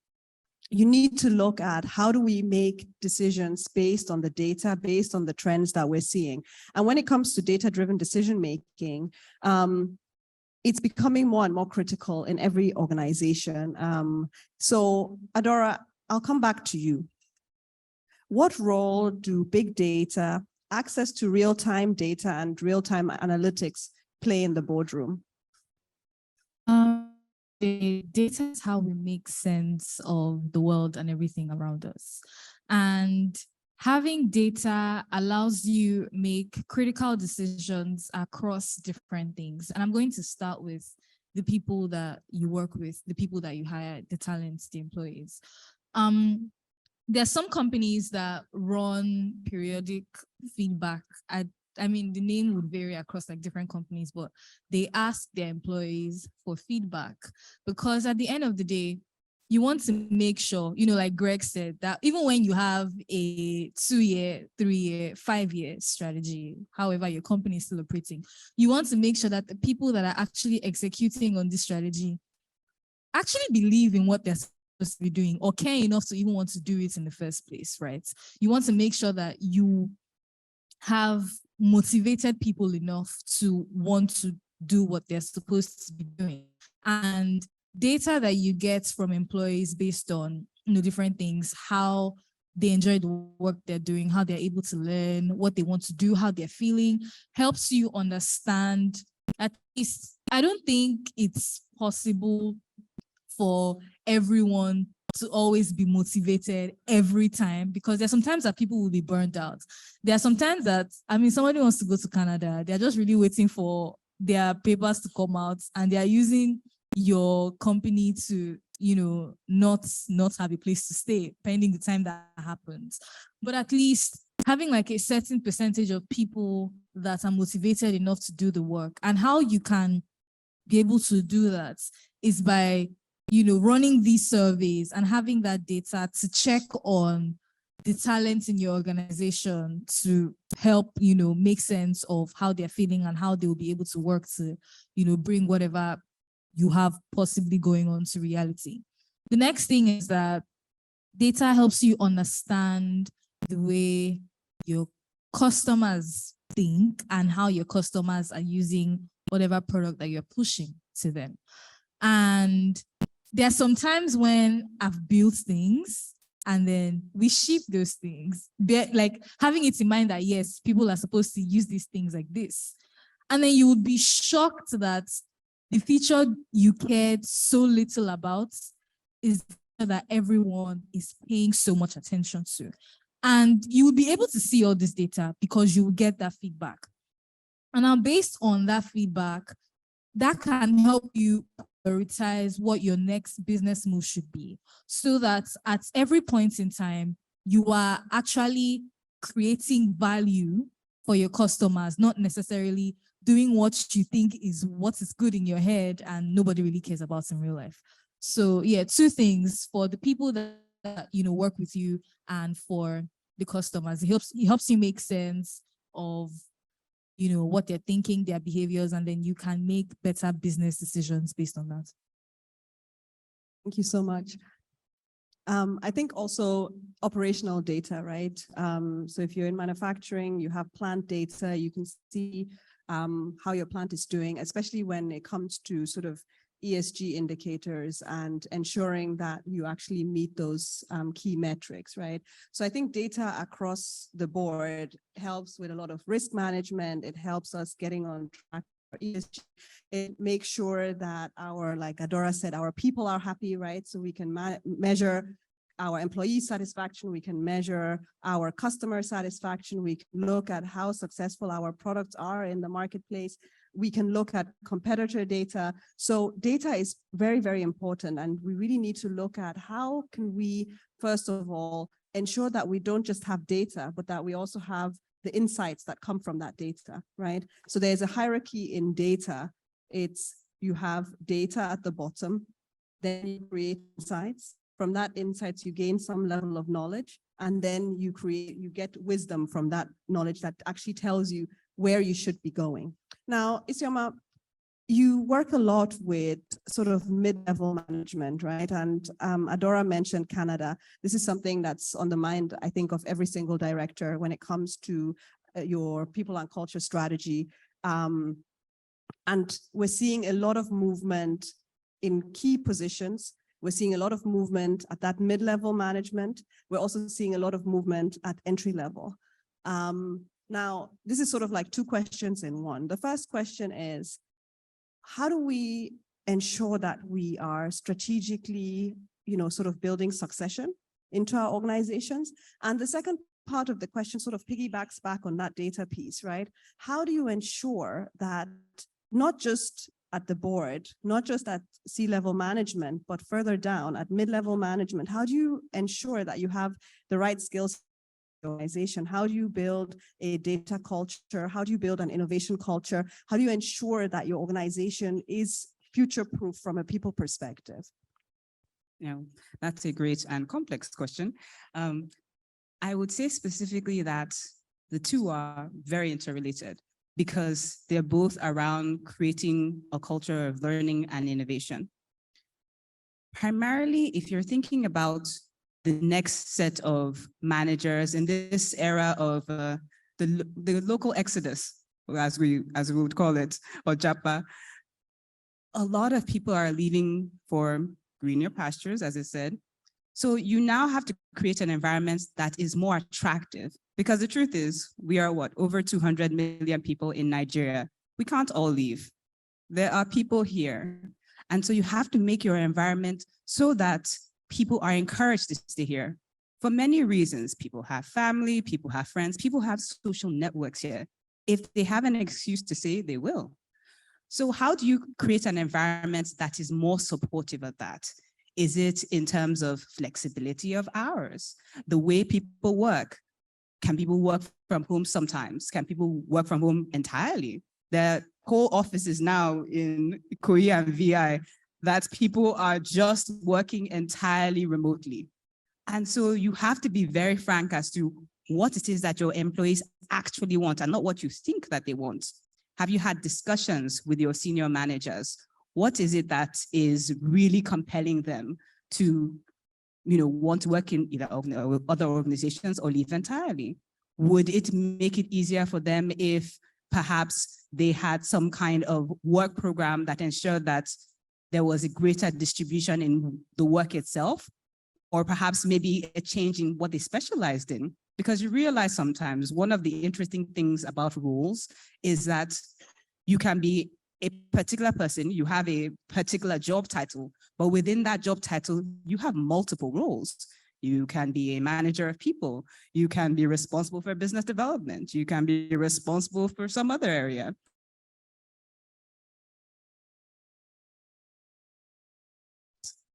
you need to look at how do we make decisions based on the data, based on the trends that we're seeing. And when it comes to data-driven decision-making, it's becoming more and more critical in every organization. So Adora, I'll come back to you. What role do big data, access to real-time data and real-time analytics play in the boardroom? The data is how we make sense of the world and everything around us. And having data allows you make critical decisions across different things. And I'm going to start with the people that you work with, the people that you hire, the talents, the employees. There are some companies that run periodic feedback. I mean, the name would vary across like different companies, but they ask their employees for feedback because at the end of the day, you want to make sure, you know, like Greg said, that even when you have a 2-year, 3-year, 5-year strategy, however your company is still operating, you want to make sure that the people that are actually executing on this strategy actually believe in what they're supposed to be doing or care enough to even want to do it in the first place, right? You want to make sure that you have motivated people enough to want to do what they're supposed to be doing. And data that you get from employees based on, you know, different things, how they enjoy the work they're doing, how they're able to learn, what they want to do, how they're feeling, helps you understand. At least, I don't think it's possible for everyone to always be motivated every time, because there's sometimes that people will be burnt out. There are sometimes that, I mean, somebody wants to go to Canada, they're just really waiting for their papers to come out and they are using your company to, you know, not have a place to stay pending the time that happens. But at least having like a certain percentage of people that are motivated enough to do the work, and how you can be able to do that is by, you know, running these surveys and having that data to check on the talent in your organization to help, you know, make sense of how they're feeling and how they will be able to work to, you know, bring whatever you have possibly going on to reality. The next thing is that data helps you understand the way your customers think and how your customers are using whatever product that you're pushing to them. And there are some times when I've built things and then we ship those things, like having it in mind that yes, people are supposed to use these things like this. And then you would be shocked that the feature you cared so little about is that everyone is paying so much attention to. And you will be able to see all this data because you will get that feedback. And now based on that feedback, that can help you prioritize what your next business move should be, so that at every point in time, you are actually creating value for your customers, not necessarily doing what you think is what is good in your head and nobody really cares about in real life. So yeah, 2 things for the people that you know work with you and for the customers. It helps you make sense of, you know, what they're thinking, their behaviors, and then you can make better business decisions based on that. Thank you so much. I think also operational data, right? So if you're in manufacturing, you have plant data, you can see how your plant is doing, especially when it comes to sort of ESG indicators and ensuring that you actually meet those key metrics, right? So I think data across the board helps with a lot of risk management. It helps us getting on track for ESG. It makes sure that our, like Adora said, our people are happy, right? So we can measure our employee satisfaction, we can measure our customer satisfaction, we can look at how successful our products are in the marketplace, we can look at competitor data. So data is very, very important, and we really need to look at how can we, first of all, ensure that we don't just have data, but that we also have the insights that come from that data, right? So there's a hierarchy in data. It's you have data at the bottom, then you create insights. From that insights, you gain some level of knowledge, and then you get wisdom from that knowledge that actually tells you where you should be going. Now, Isioma, you work a lot with sort of mid-level management, right? And Adora mentioned Canada. This is something that's on the mind, I think, of every single director when it comes to your people and culture strategy. And we're seeing a lot of movement in key positions. We're seeing a lot of movement at that mid-level management. We're also seeing a lot of movement at entry level. Now, this is sort of like two questions in one. The first question is, how do we ensure that we are strategically, sort of building succession into our organizations? And the second part of the question sort of piggybacks back on that data piece, right? How do you ensure that not just at the board, not just at C-level management, but further down at mid-level management, how do you ensure that you have the right skills organization? How do you build a data culture? How do you build an innovation culture? How do you ensure that your organization is future-proof from a people perspective? That's a great and complex question. I would say specifically that the two are very interrelated because they're both around creating a culture of learning and innovation. Primarily, if you're thinking about the next set of managers in this era of the local exodus, as we would call it, or JAPA, a lot of people are leaving for greener pastures, as I said. So you now have to create an environment that is more attractive, because the truth is, we are over 200 million people in Nigeria. We can't all leave. There are people here. And so you have to make your environment so that people are encouraged to stay here for many reasons. People have family, people have friends, people have social networks here. If they have an excuse to say, they will. So how do you create an environment that is more supportive of that? Is it in terms of flexibility of hours, the way people work? Can people work from home sometimes? Can people work from home entirely? There are whole offices now in Korea and VI that people are just working entirely remotely. And so you have to be very frank as to what it is that your employees actually want and not what you think that they want. Have you had discussions with your senior managers? What is it that is really compelling them to, want to work in either other organizations or leave entirely? Would it make it easier for them if perhaps they had some kind of work program that ensured that there was a greater distribution in the work itself, or perhaps maybe a change in what they specialized in? Because you realize sometimes one of the interesting things about roles is that you can be a particular person, you have a particular job title, but within that job title, you have multiple roles. You can be a manager of people. You can be responsible for business development. You can be responsible for some other area.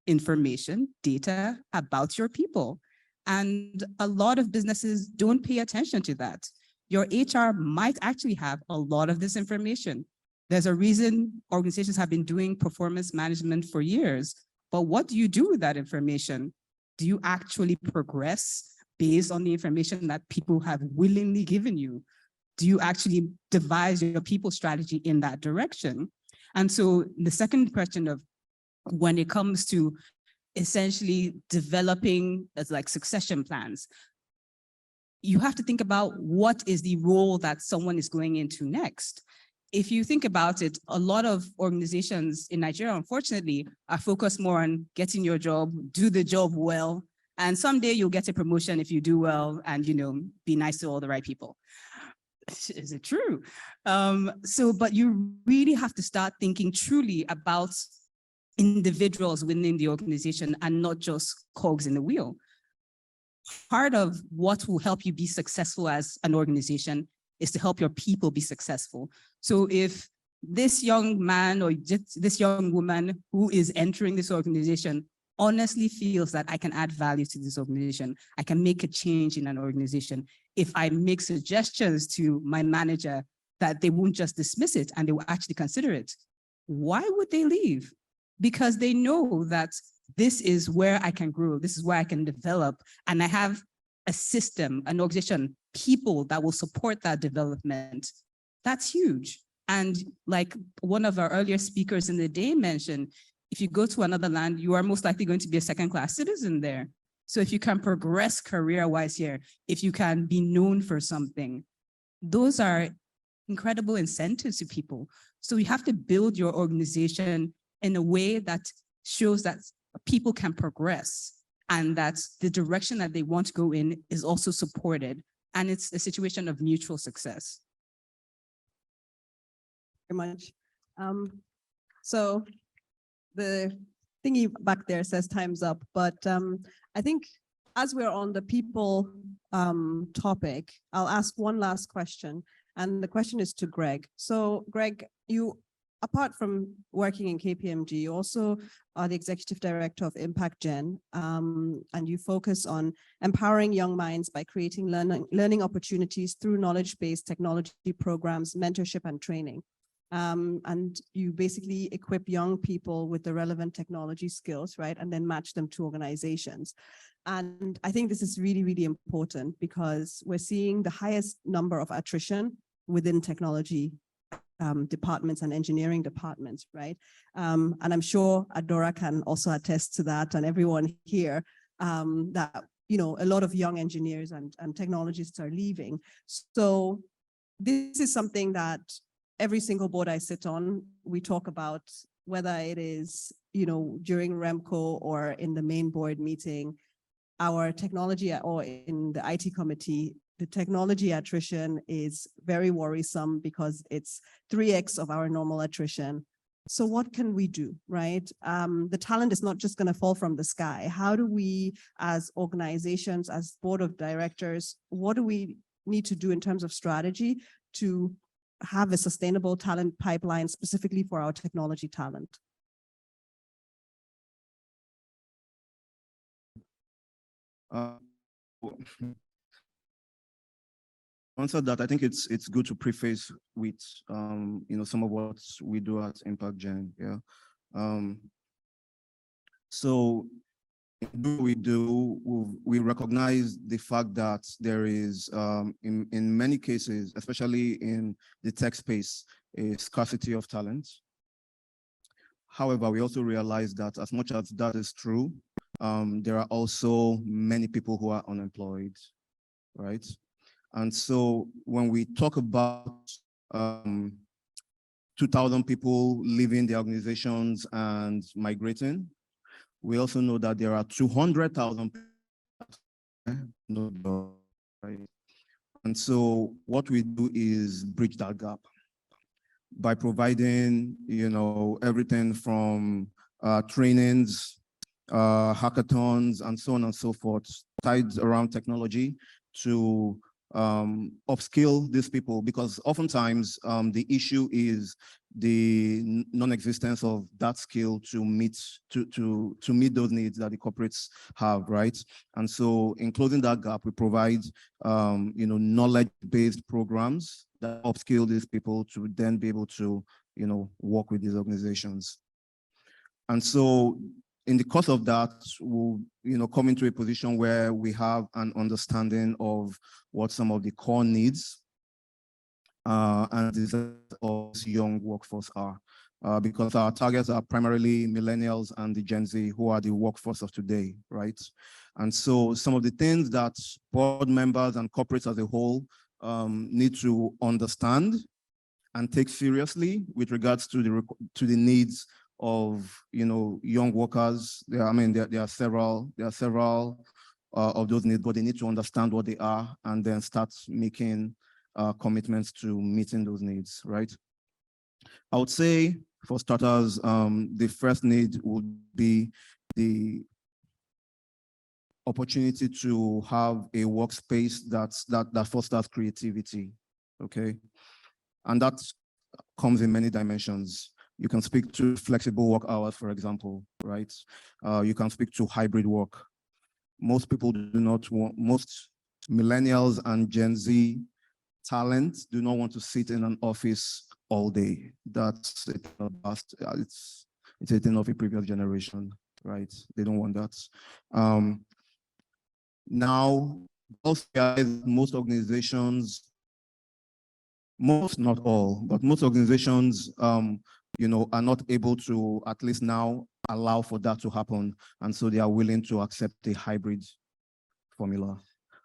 Information, data about your people. And a lot of businesses don't pay attention to that. Your HR might actually have a lot of this information. There's a reason organizations have been doing performance management for years, but what do you do with that information? Do you actually progress based on the information that people have willingly given you? Do you actually devise your people strategy in that direction? And so the second question of when it comes to essentially developing like succession plans, you have to think about what is the role that someone is going into next. If you think about it, a lot of organizations in Nigeria, unfortunately, are focused more on getting your job, do the job well, and someday you'll get a promotion if you do well and, be nice to all the right people. Is it true? But you really have to start thinking truly about individuals within the organization and not just cogs in the wheel. Part of what will help you be successful as an organization is to help your people be successful. So if this young man or this young woman who is entering this organization honestly feels that I can add value to this organization, I can make a change in an organization, if I make suggestions to my manager that they won't just dismiss it and they will actually consider it, why would they leave? Because they know that this is where I can grow, this is where I can develop, and I have a system, an organization, people that will support that development. That's huge. And like one of our earlier speakers in the day mentioned, if you go to another land, you are most likely going to be a second-class citizen there. So if you can progress career-wise here, if you can be known for something, those are incredible incentives to people. So you have to build your organization in a way that shows that people can progress and that the direction that they want to go in is also supported. And it's a situation of mutual success. Very much. So the thingy back there says time's up, but I think as we're on the people topic, I'll ask one last question. And the question is to Greg. So Greg, you, apart from working in KPMG, you also are the executive director of Impact Gen, and you focus on empowering young minds by creating learning opportunities through knowledge-based technology programs, mentorship, and training. And you basically equip young people with the relevant technology skills, right? And then match them to organizations. And I think this is really, really important because we're seeing the highest number of attrition within technology departments and engineering departments, right? And I'm sure Adora can also attest to that, and everyone here, that, you know, a lot of young engineers and technologists are leaving. So this is something that every single board I sit on, we talk about, whether it is, you know, during REMCO or in the main board meeting, our technology, or in the IT committee, the technology attrition is very worrisome because it's 3x of our normal attrition. So what can we do, right? The talent is not just going to fall from the sky. How do we, as organizations, as board of directors, what do we need to do in terms of strategy to have a sustainable talent pipeline specifically for our technology talent? Answer that, I think it's good to preface with you know, some of what we do at Impact Gen. Yeah. So we recognize the fact that there is in many cases, especially in the tech space, a scarcity of talent. However, we also realize that as much as that is true, there are also many people who are unemployed, right? And so when we talk about 2,000 people leaving the organizations and migrating, we also know that there are 200,000 people, right? And so what we do is bridge that gap by providing, you know, everything from trainings, hackathons, and so on and so forth, tied around technology to upskill these people, because oftentimes the issue is the non-existence of that skill to meet those needs that the corporates have, right? And so in closing that gap, we provide you know, knowledge-based programs that upskill these people to then be able to, you know, work with these organizations. And so in the course of that, we'll, you know, come into a position where we have an understanding of what some of the core needs and desires of this young workforce are, because our targets are primarily millennials and the Gen Z, who are the workforce of today, right? And so some of the things that board members and corporates as a whole need to understand and take seriously with regards to the needs of, you know, young workers. There are several of those needs, but they need to understand what they are and then start making commitments to meeting those needs, right? I would say, for starters, the first need would be the opportunity to have a workspace that fosters creativity, okay? And that comes in many dimensions. You can speak to flexible work hours, for example, right? You can speak to hybrid work. Most people do not want, most millennials and Gen Z talent do not want to sit in an office all day. That's it's a thing of a previous generation, right? They don't want that. Now, also, most organizations Most, not all, but most organizations, are not able to, at least now, allow for that to happen. And so they are willing to accept a hybrid formula.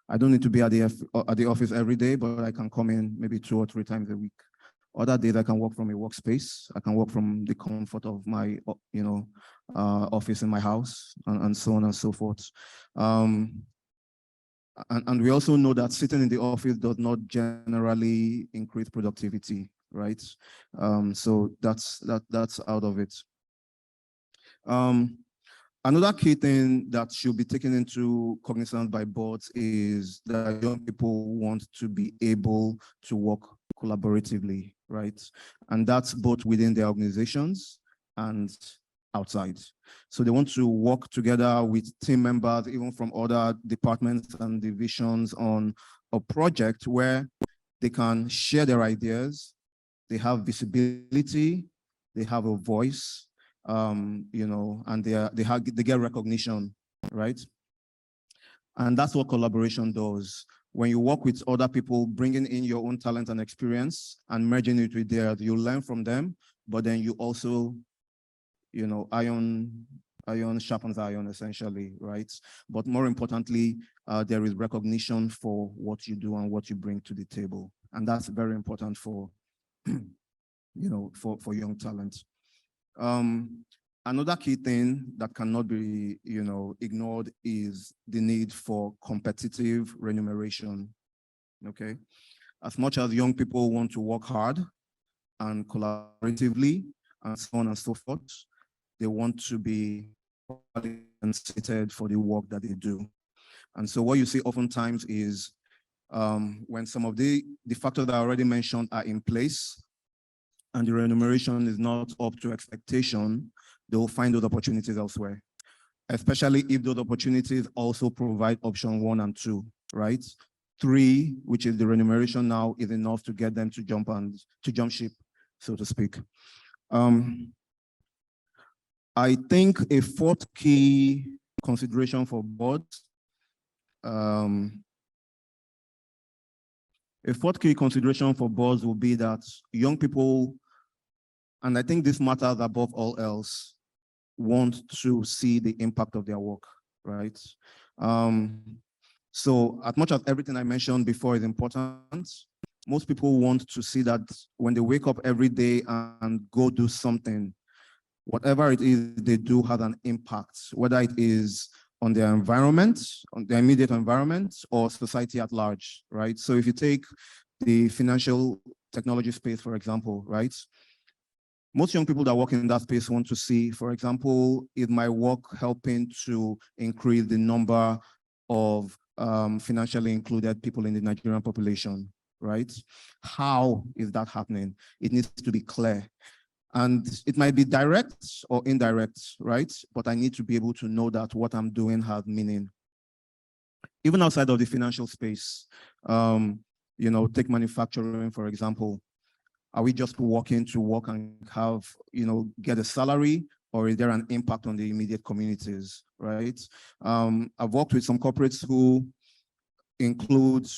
I don't need to be at the office every day, but I can come in maybe 2 or 3 times a week. Other days I can work from a workspace. I can work from the comfort of my, office in my house, and so on and so forth. And we also know that sitting in the office does not generally increase productivity, right? So that's out of it. Another key thing that should be taken into cognizance by boards is that young people want to be able to work collaboratively, right? And that's both within their organizations and outside. So they want to work together with team members, even from other departments and divisions, on a project where they can share their ideas, they have visibility, they have a voice, and they get recognition, right? And that's what collaboration does. When you work with other people, bringing in your own talent and experience and merging it with theirs, you learn from them, but then you also, iron sharpens iron, essentially, right? But more importantly, there is recognition for what you do and what you bring to the table. And that's very important for, for young talent. Another key thing that cannot be, ignored is the need for competitive remuneration, okay? As much as young people want to work hard and collaboratively and so on and so forth, they want to be compensated for the work that they do. And so what you see oftentimes is when some of the factors that I already mentioned are in place and the remuneration is not up to expectation, they will find those opportunities elsewhere, especially if those opportunities also provide option 1 and 2, right? 3, which is the remuneration now, is enough to get them to jump ship, so to speak. I think a 4th key consideration for boards, will be that young people, and I think this matters above all else, want to see the impact of their work, right? So as much as everything I mentioned before is important, most people want to see that when they wake up every day and go do something, whatever it is they do has an impact, whether it is on their environment, on their immediate environment, or society at large, right? So if you take the financial technology space, for example, right? Most young people that work in that space want to see, for example, is my work helping to increase the number of financially included people in the Nigerian population, right? How is that happening? It needs to be clear. And it might be direct or indirect, right? But I need to be able to know that what I'm doing has meaning. Even outside of the financial space, take manufacturing, for example. Are we just working to work and have, get a salary, or is there an impact on the immediate communities, right? I've worked with some corporates who include,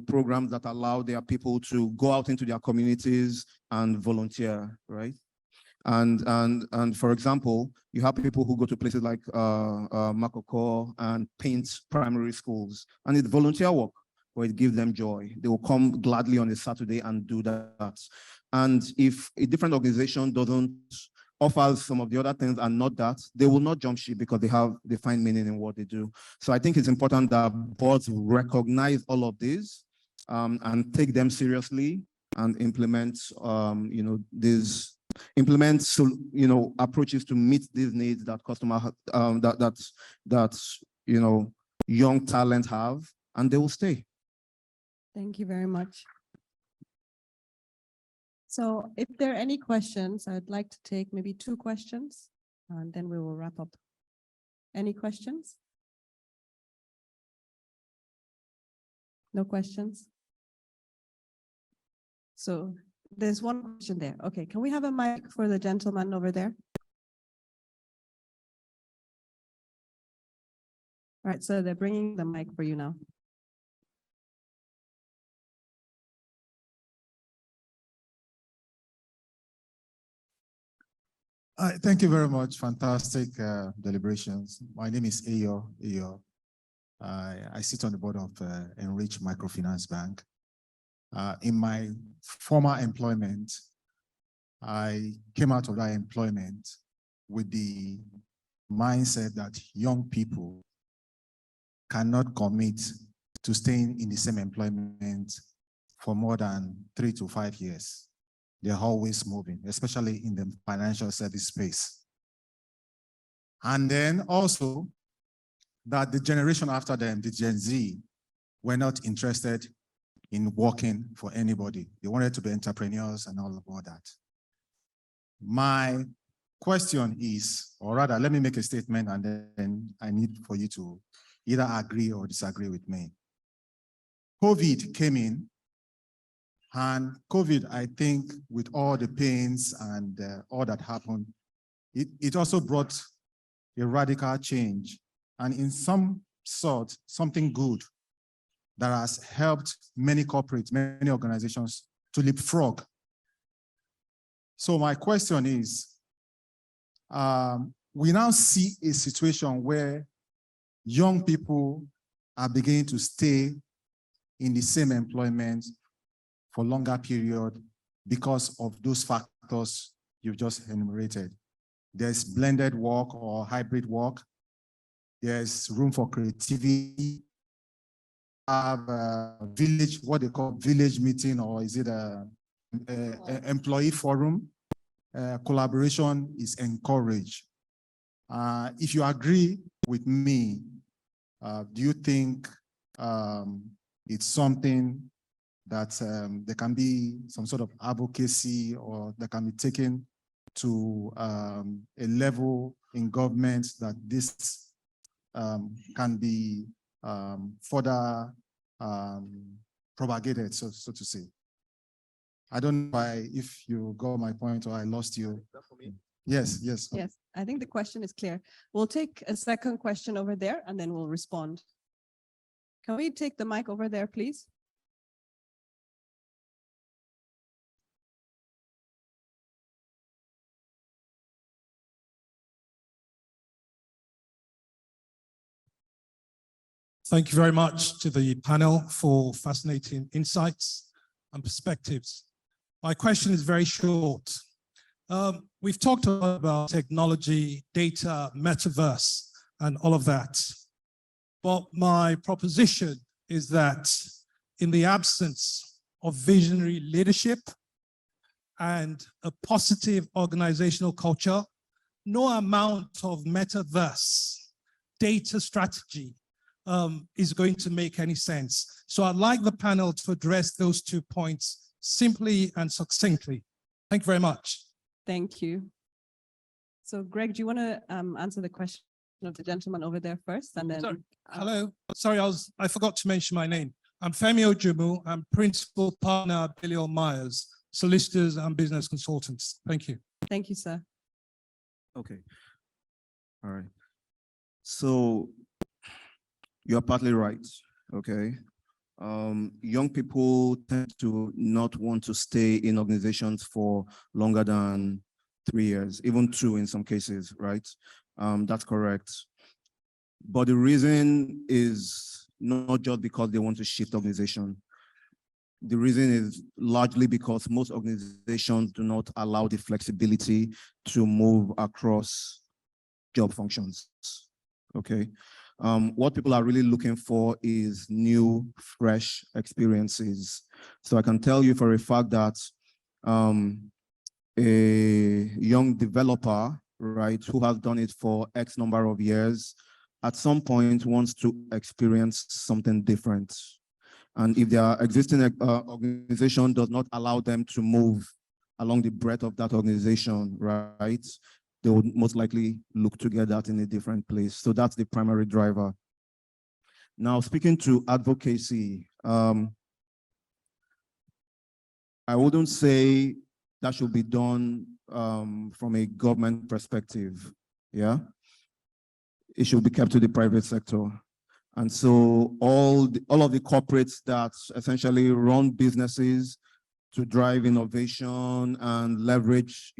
programs that allow their people to go out into their communities and volunteer, right? And for example, you have people who go to places like Makoko and paint primary schools, and it's volunteer work, but it gives them joy. They will come gladly on a Saturday and do that. And if a different organization doesn't offer some of the other things and not that, they will not jump ship because they find meaning in what they do. So I think it's important that boards recognize all of these and take them seriously and implement, approaches to meet these needs that young talent have, and they will stay. Thank you very much. So if there are any questions, I'd like to take maybe 2 questions, and then we will wrap up. Any questions? No questions? So there's one question there. Okay, can we have a mic for the gentleman over there? All right, so they're bringing the mic for you now. Thank you very much. Fantastic deliberations. My name is Ayo. I sit on the board of Enrich Microfinance Bank. In my former employment, I came out of that employment with the mindset that young people cannot commit to staying in the same employment for more than 3 to 5 years. They're always moving, especially in the financial service space. And then also that the generation after them, the Gen Z, were not interested in working for anybody. They wanted to be entrepreneurs and all of that. My question is, or rather, let me make a statement and then I need for you to either agree or disagree with me. COVID came in, and COVID, I think, with all the pains and all that happened, it also brought a radical change. And in some sort, something good that has helped many corporates, many organizations to leapfrog. So my question is, we now see a situation where young people are beginning to stay in the same employment for longer period because of those factors you've just enumerated. There's blended work or hybrid work. There's room for creativity. Have a village, what they call village meeting, or is it a employee forum? Collaboration is encouraged. If you agree with me, do you think it's something that there can be some sort of advocacy or that can be taken to a level in government that this can be further propagated, so to say? I don't know if you got my point or I lost you. Yes. Yes, I think the question is clear. We'll take a second question over there and then we'll respond. Can we take the mic over there, please? Thank you very much to the panel for fascinating insights and perspectives. My question is very short. We've talked a lot about technology, data, metaverse, and all of that. But my proposition is that in the absence of visionary leadership and a positive organizational culture, no amount of metaverse, data strategy is going to make any sense. So I'd like the panel to address those 2 points simply and succinctly. Thank you very much. Thank you. So Greg, do you want to answer the question of the gentleman over there first? And then. Sorry. Hello. Sorry, I forgot to mention my name. I'm Femi Ojumu. I'm principal partner at Billion Myers, solicitors and business consultants. Thank you. Thank you, sir. Okay. All right. So you're partly right. Okay. Young people tend to not want to stay in organizations for longer than 3 years, even 2 in some cases, right? That's correct. But the reason is not just because they want to shift organization. The reason is largely because most organizations do not allow the flexibility to move across job functions, okay? What people are really looking for is new, fresh experiences. So I can tell you for a fact that a young developer, right, who has done it for X number of years, at some point wants to experience something different. And if their existing organization does not allow them to move along the breadth of that organization, right, they would most likely look to get that in a different place. So that's the primary driver. Now, speaking to advocacy, I wouldn't say that should be done from a government perspective, yeah? It should be kept to the private sector. And so all of the corporates that essentially run businesses to drive innovation and leverage,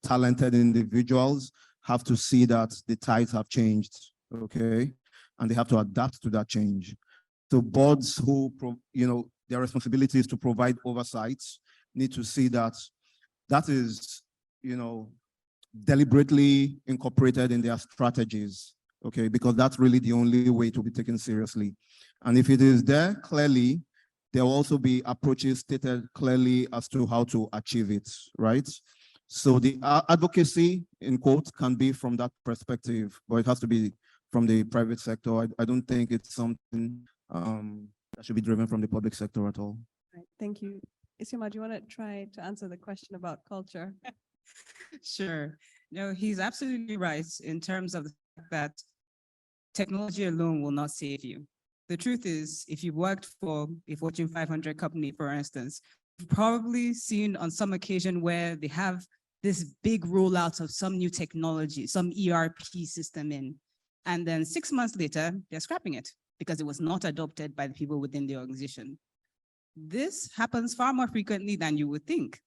talented individuals have to see that the tides have changed, okay? And they have to adapt to that change. So boards who, their responsibility is to provide oversight, need to see that that is, deliberately incorporated in their strategies, okay? Because that's really the only way to be taken seriously. And if it is there, clearly, there will also be approaches stated clearly as to how to achieve it, right? So the advocacy, in quotes, can be from that perspective, but it has to be from the private sector. I don't think it's something that should be driven from the public sector at all. Right, thank you. Isioma, do you want to try to answer the question about culture? Sure. No, he's absolutely right in terms of the fact that technology alone will not save you. The truth is, if you worked for a Fortune 500 company, for instance, you've probably seen on some occasion where they have this big rollout of some new technology, some ERP system in, and then 6 months later, they're scrapping it because it was not adopted by the people within the organization. This happens far more frequently than you would think.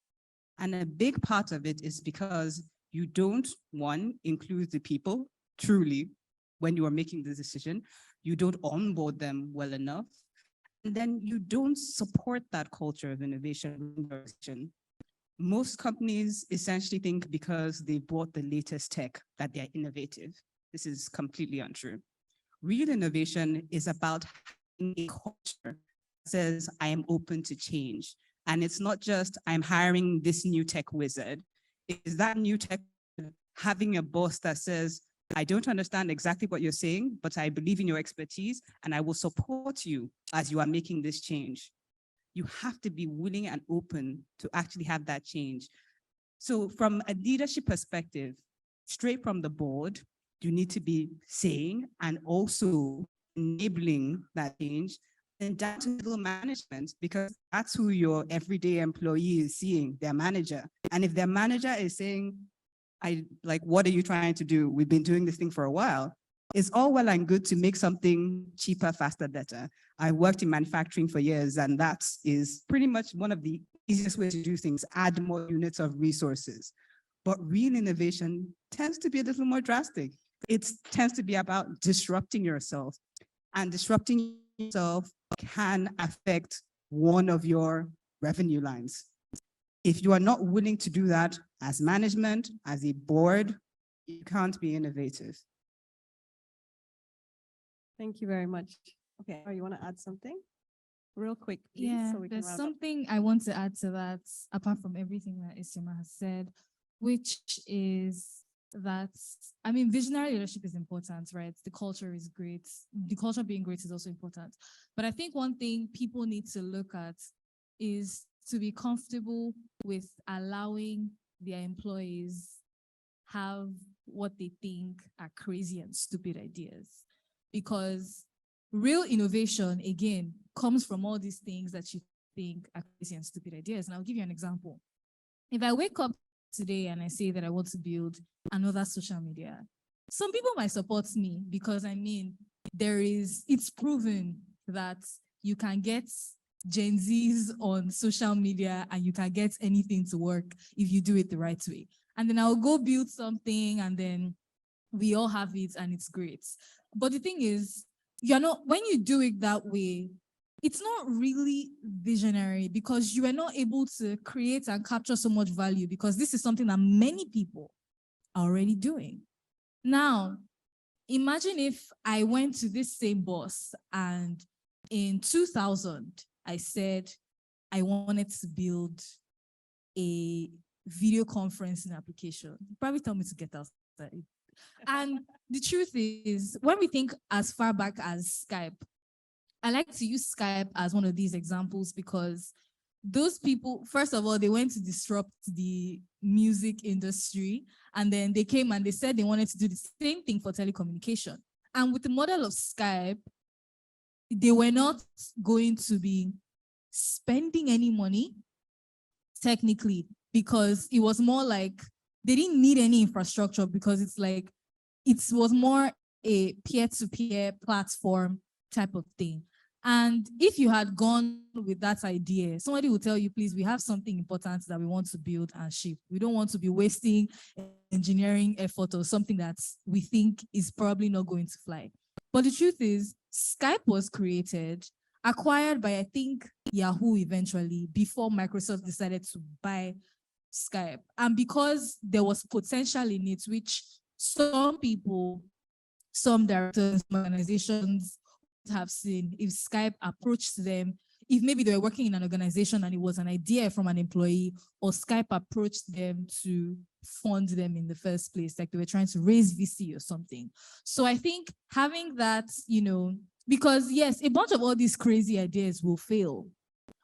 And a big part of it is because you don't, one, include the people truly when you are making the decision. You don't onboard them well enough. And then you don't support that culture of innovation. Most companies essentially think because they bought the latest tech that they're innovative. This is completely untrue. Real innovation is about having a culture that says, I am open to change. And it's not just, I'm hiring this new tech wizard. It is that new tech having a boss that says, I don't understand exactly what you're saying, but I believe in your expertise and I will support you as you are making this change. You have to be willing and open to actually have that change. So from a leadership perspective, straight from the board, you need to be saying and also enabling that change, and down to middle management, because that's who your everyday employee is seeing, their manager. And if their manager is saying, what are you trying to do? We've been doing this thing for a while. It's all well and good to make something cheaper, faster, better. I worked in manufacturing for years, and that is pretty much one of the easiest ways to do things, add more units of resources. But real innovation tends to be a little more drastic. It tends to be about disrupting yourself, and disrupting yourself can affect one of your revenue lines. If you are not willing to do that as management, as a board, you can't be innovative. Thank you very much. Okay, you want to add something? Real quick, please. Yeah, So we can there's wrap up. something I want to add to that, apart from everything that Isioma has said, which is that, visionary leadership is important, right? The culture is great. The culture being great is also important. But I think one thing people need to look at is to be comfortable with allowing their employees have what they think are crazy and stupid ideas. Because real innovation, again, comes from all these things that you think are crazy and stupid ideas. And I'll give you an example. If I wake up today and I say that I want to build another social media, some people might support me because it's proven that you can get Gen Zs on social media and you can get anything to work if you do it the right way. And then I'll go build something and then we all have it and it's great. But the thing is, when you do it that way, it's not really visionary because you are not able to create and capture so much value because this is something that many people are already doing. Now, imagine if I went to this same boss and in 2000, I said I wanted to build a video conferencing application. You'd probably tell me to get outside. And the truth is, when we think as far back as Skype, I like to use Skype as one of these examples because those people, first of all, they went to disrupt the music industry, and then they came and they said they wanted to do the same thing for telecommunication. And with the model of Skype, they were not going to be spending any money, technically, because it was more like they didn't need any infrastructure because it was more a peer-to-peer platform type of thing. And if you had gone with that idea, somebody will tell you, please, we have something important that we want to build and ship. We don't want to be wasting engineering effort or something that we think is probably not going to fly. But the truth is, Skype was created, acquired by, I think, Yahoo eventually, before Microsoft decided to buy Skype. And because there was potential in it, which some people, some directors, organizations have seen, if Skype approached them, if maybe they were working in an organization and it was an idea from an employee, or Skype approached them to fund them in the first place, like they were trying to raise VC or something. So I think having that, because yes, a bunch of all these crazy ideas will fail.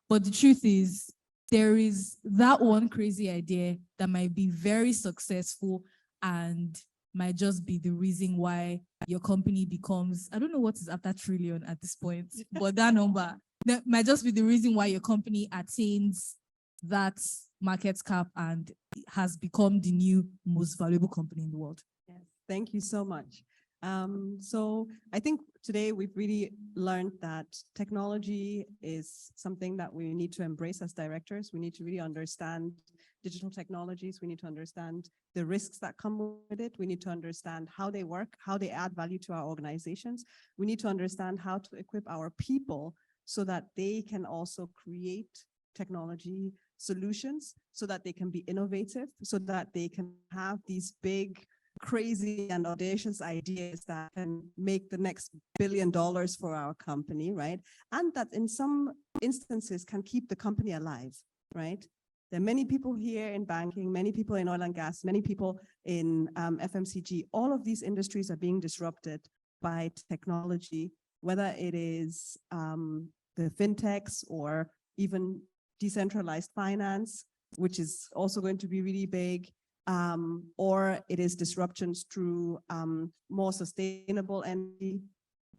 But the truth is, there is that one crazy idea that might be very successful and might just be the reason why your company becomes, I don't know what is after trillion at this point, but that number, that might just be the reason why your company attains that market cap and has become the new most valuable company in the world. Yes, thank you so much. So I think today we've really learned that technology is something that we need to embrace as directors. We need to really understand digital technologies. We need to understand the risks that come with it. We need to understand how they work, how they add value to our organizations. We need to understand how to equip our people so that they can also create technology solutions, so that they can be innovative, so that they can have these big, crazy and audacious ideas that can make the next $1 billion for our company, right? And that in some instances can keep the company alive, right? There are many people here in banking, many people in oil and gas, many people in FMCG. All of these industries are being disrupted by technology, whether it is the fintechs or even decentralized finance, which is also going to be really big, or it is disruptions through more sustainable energy.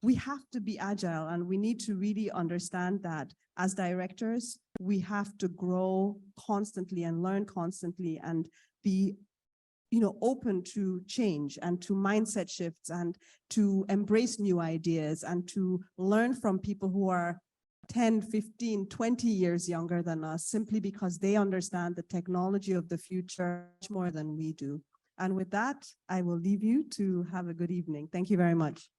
We have to be agile, and we need to really understand that as directors, we have to grow constantly and learn constantly and be open to change and to mindset shifts and to embrace new ideas and to learn from people who are 10, 15, 20 years younger than us, simply because they understand the technology of the future much more than we do. And with that, I will leave you to have a good evening. Thank you very much.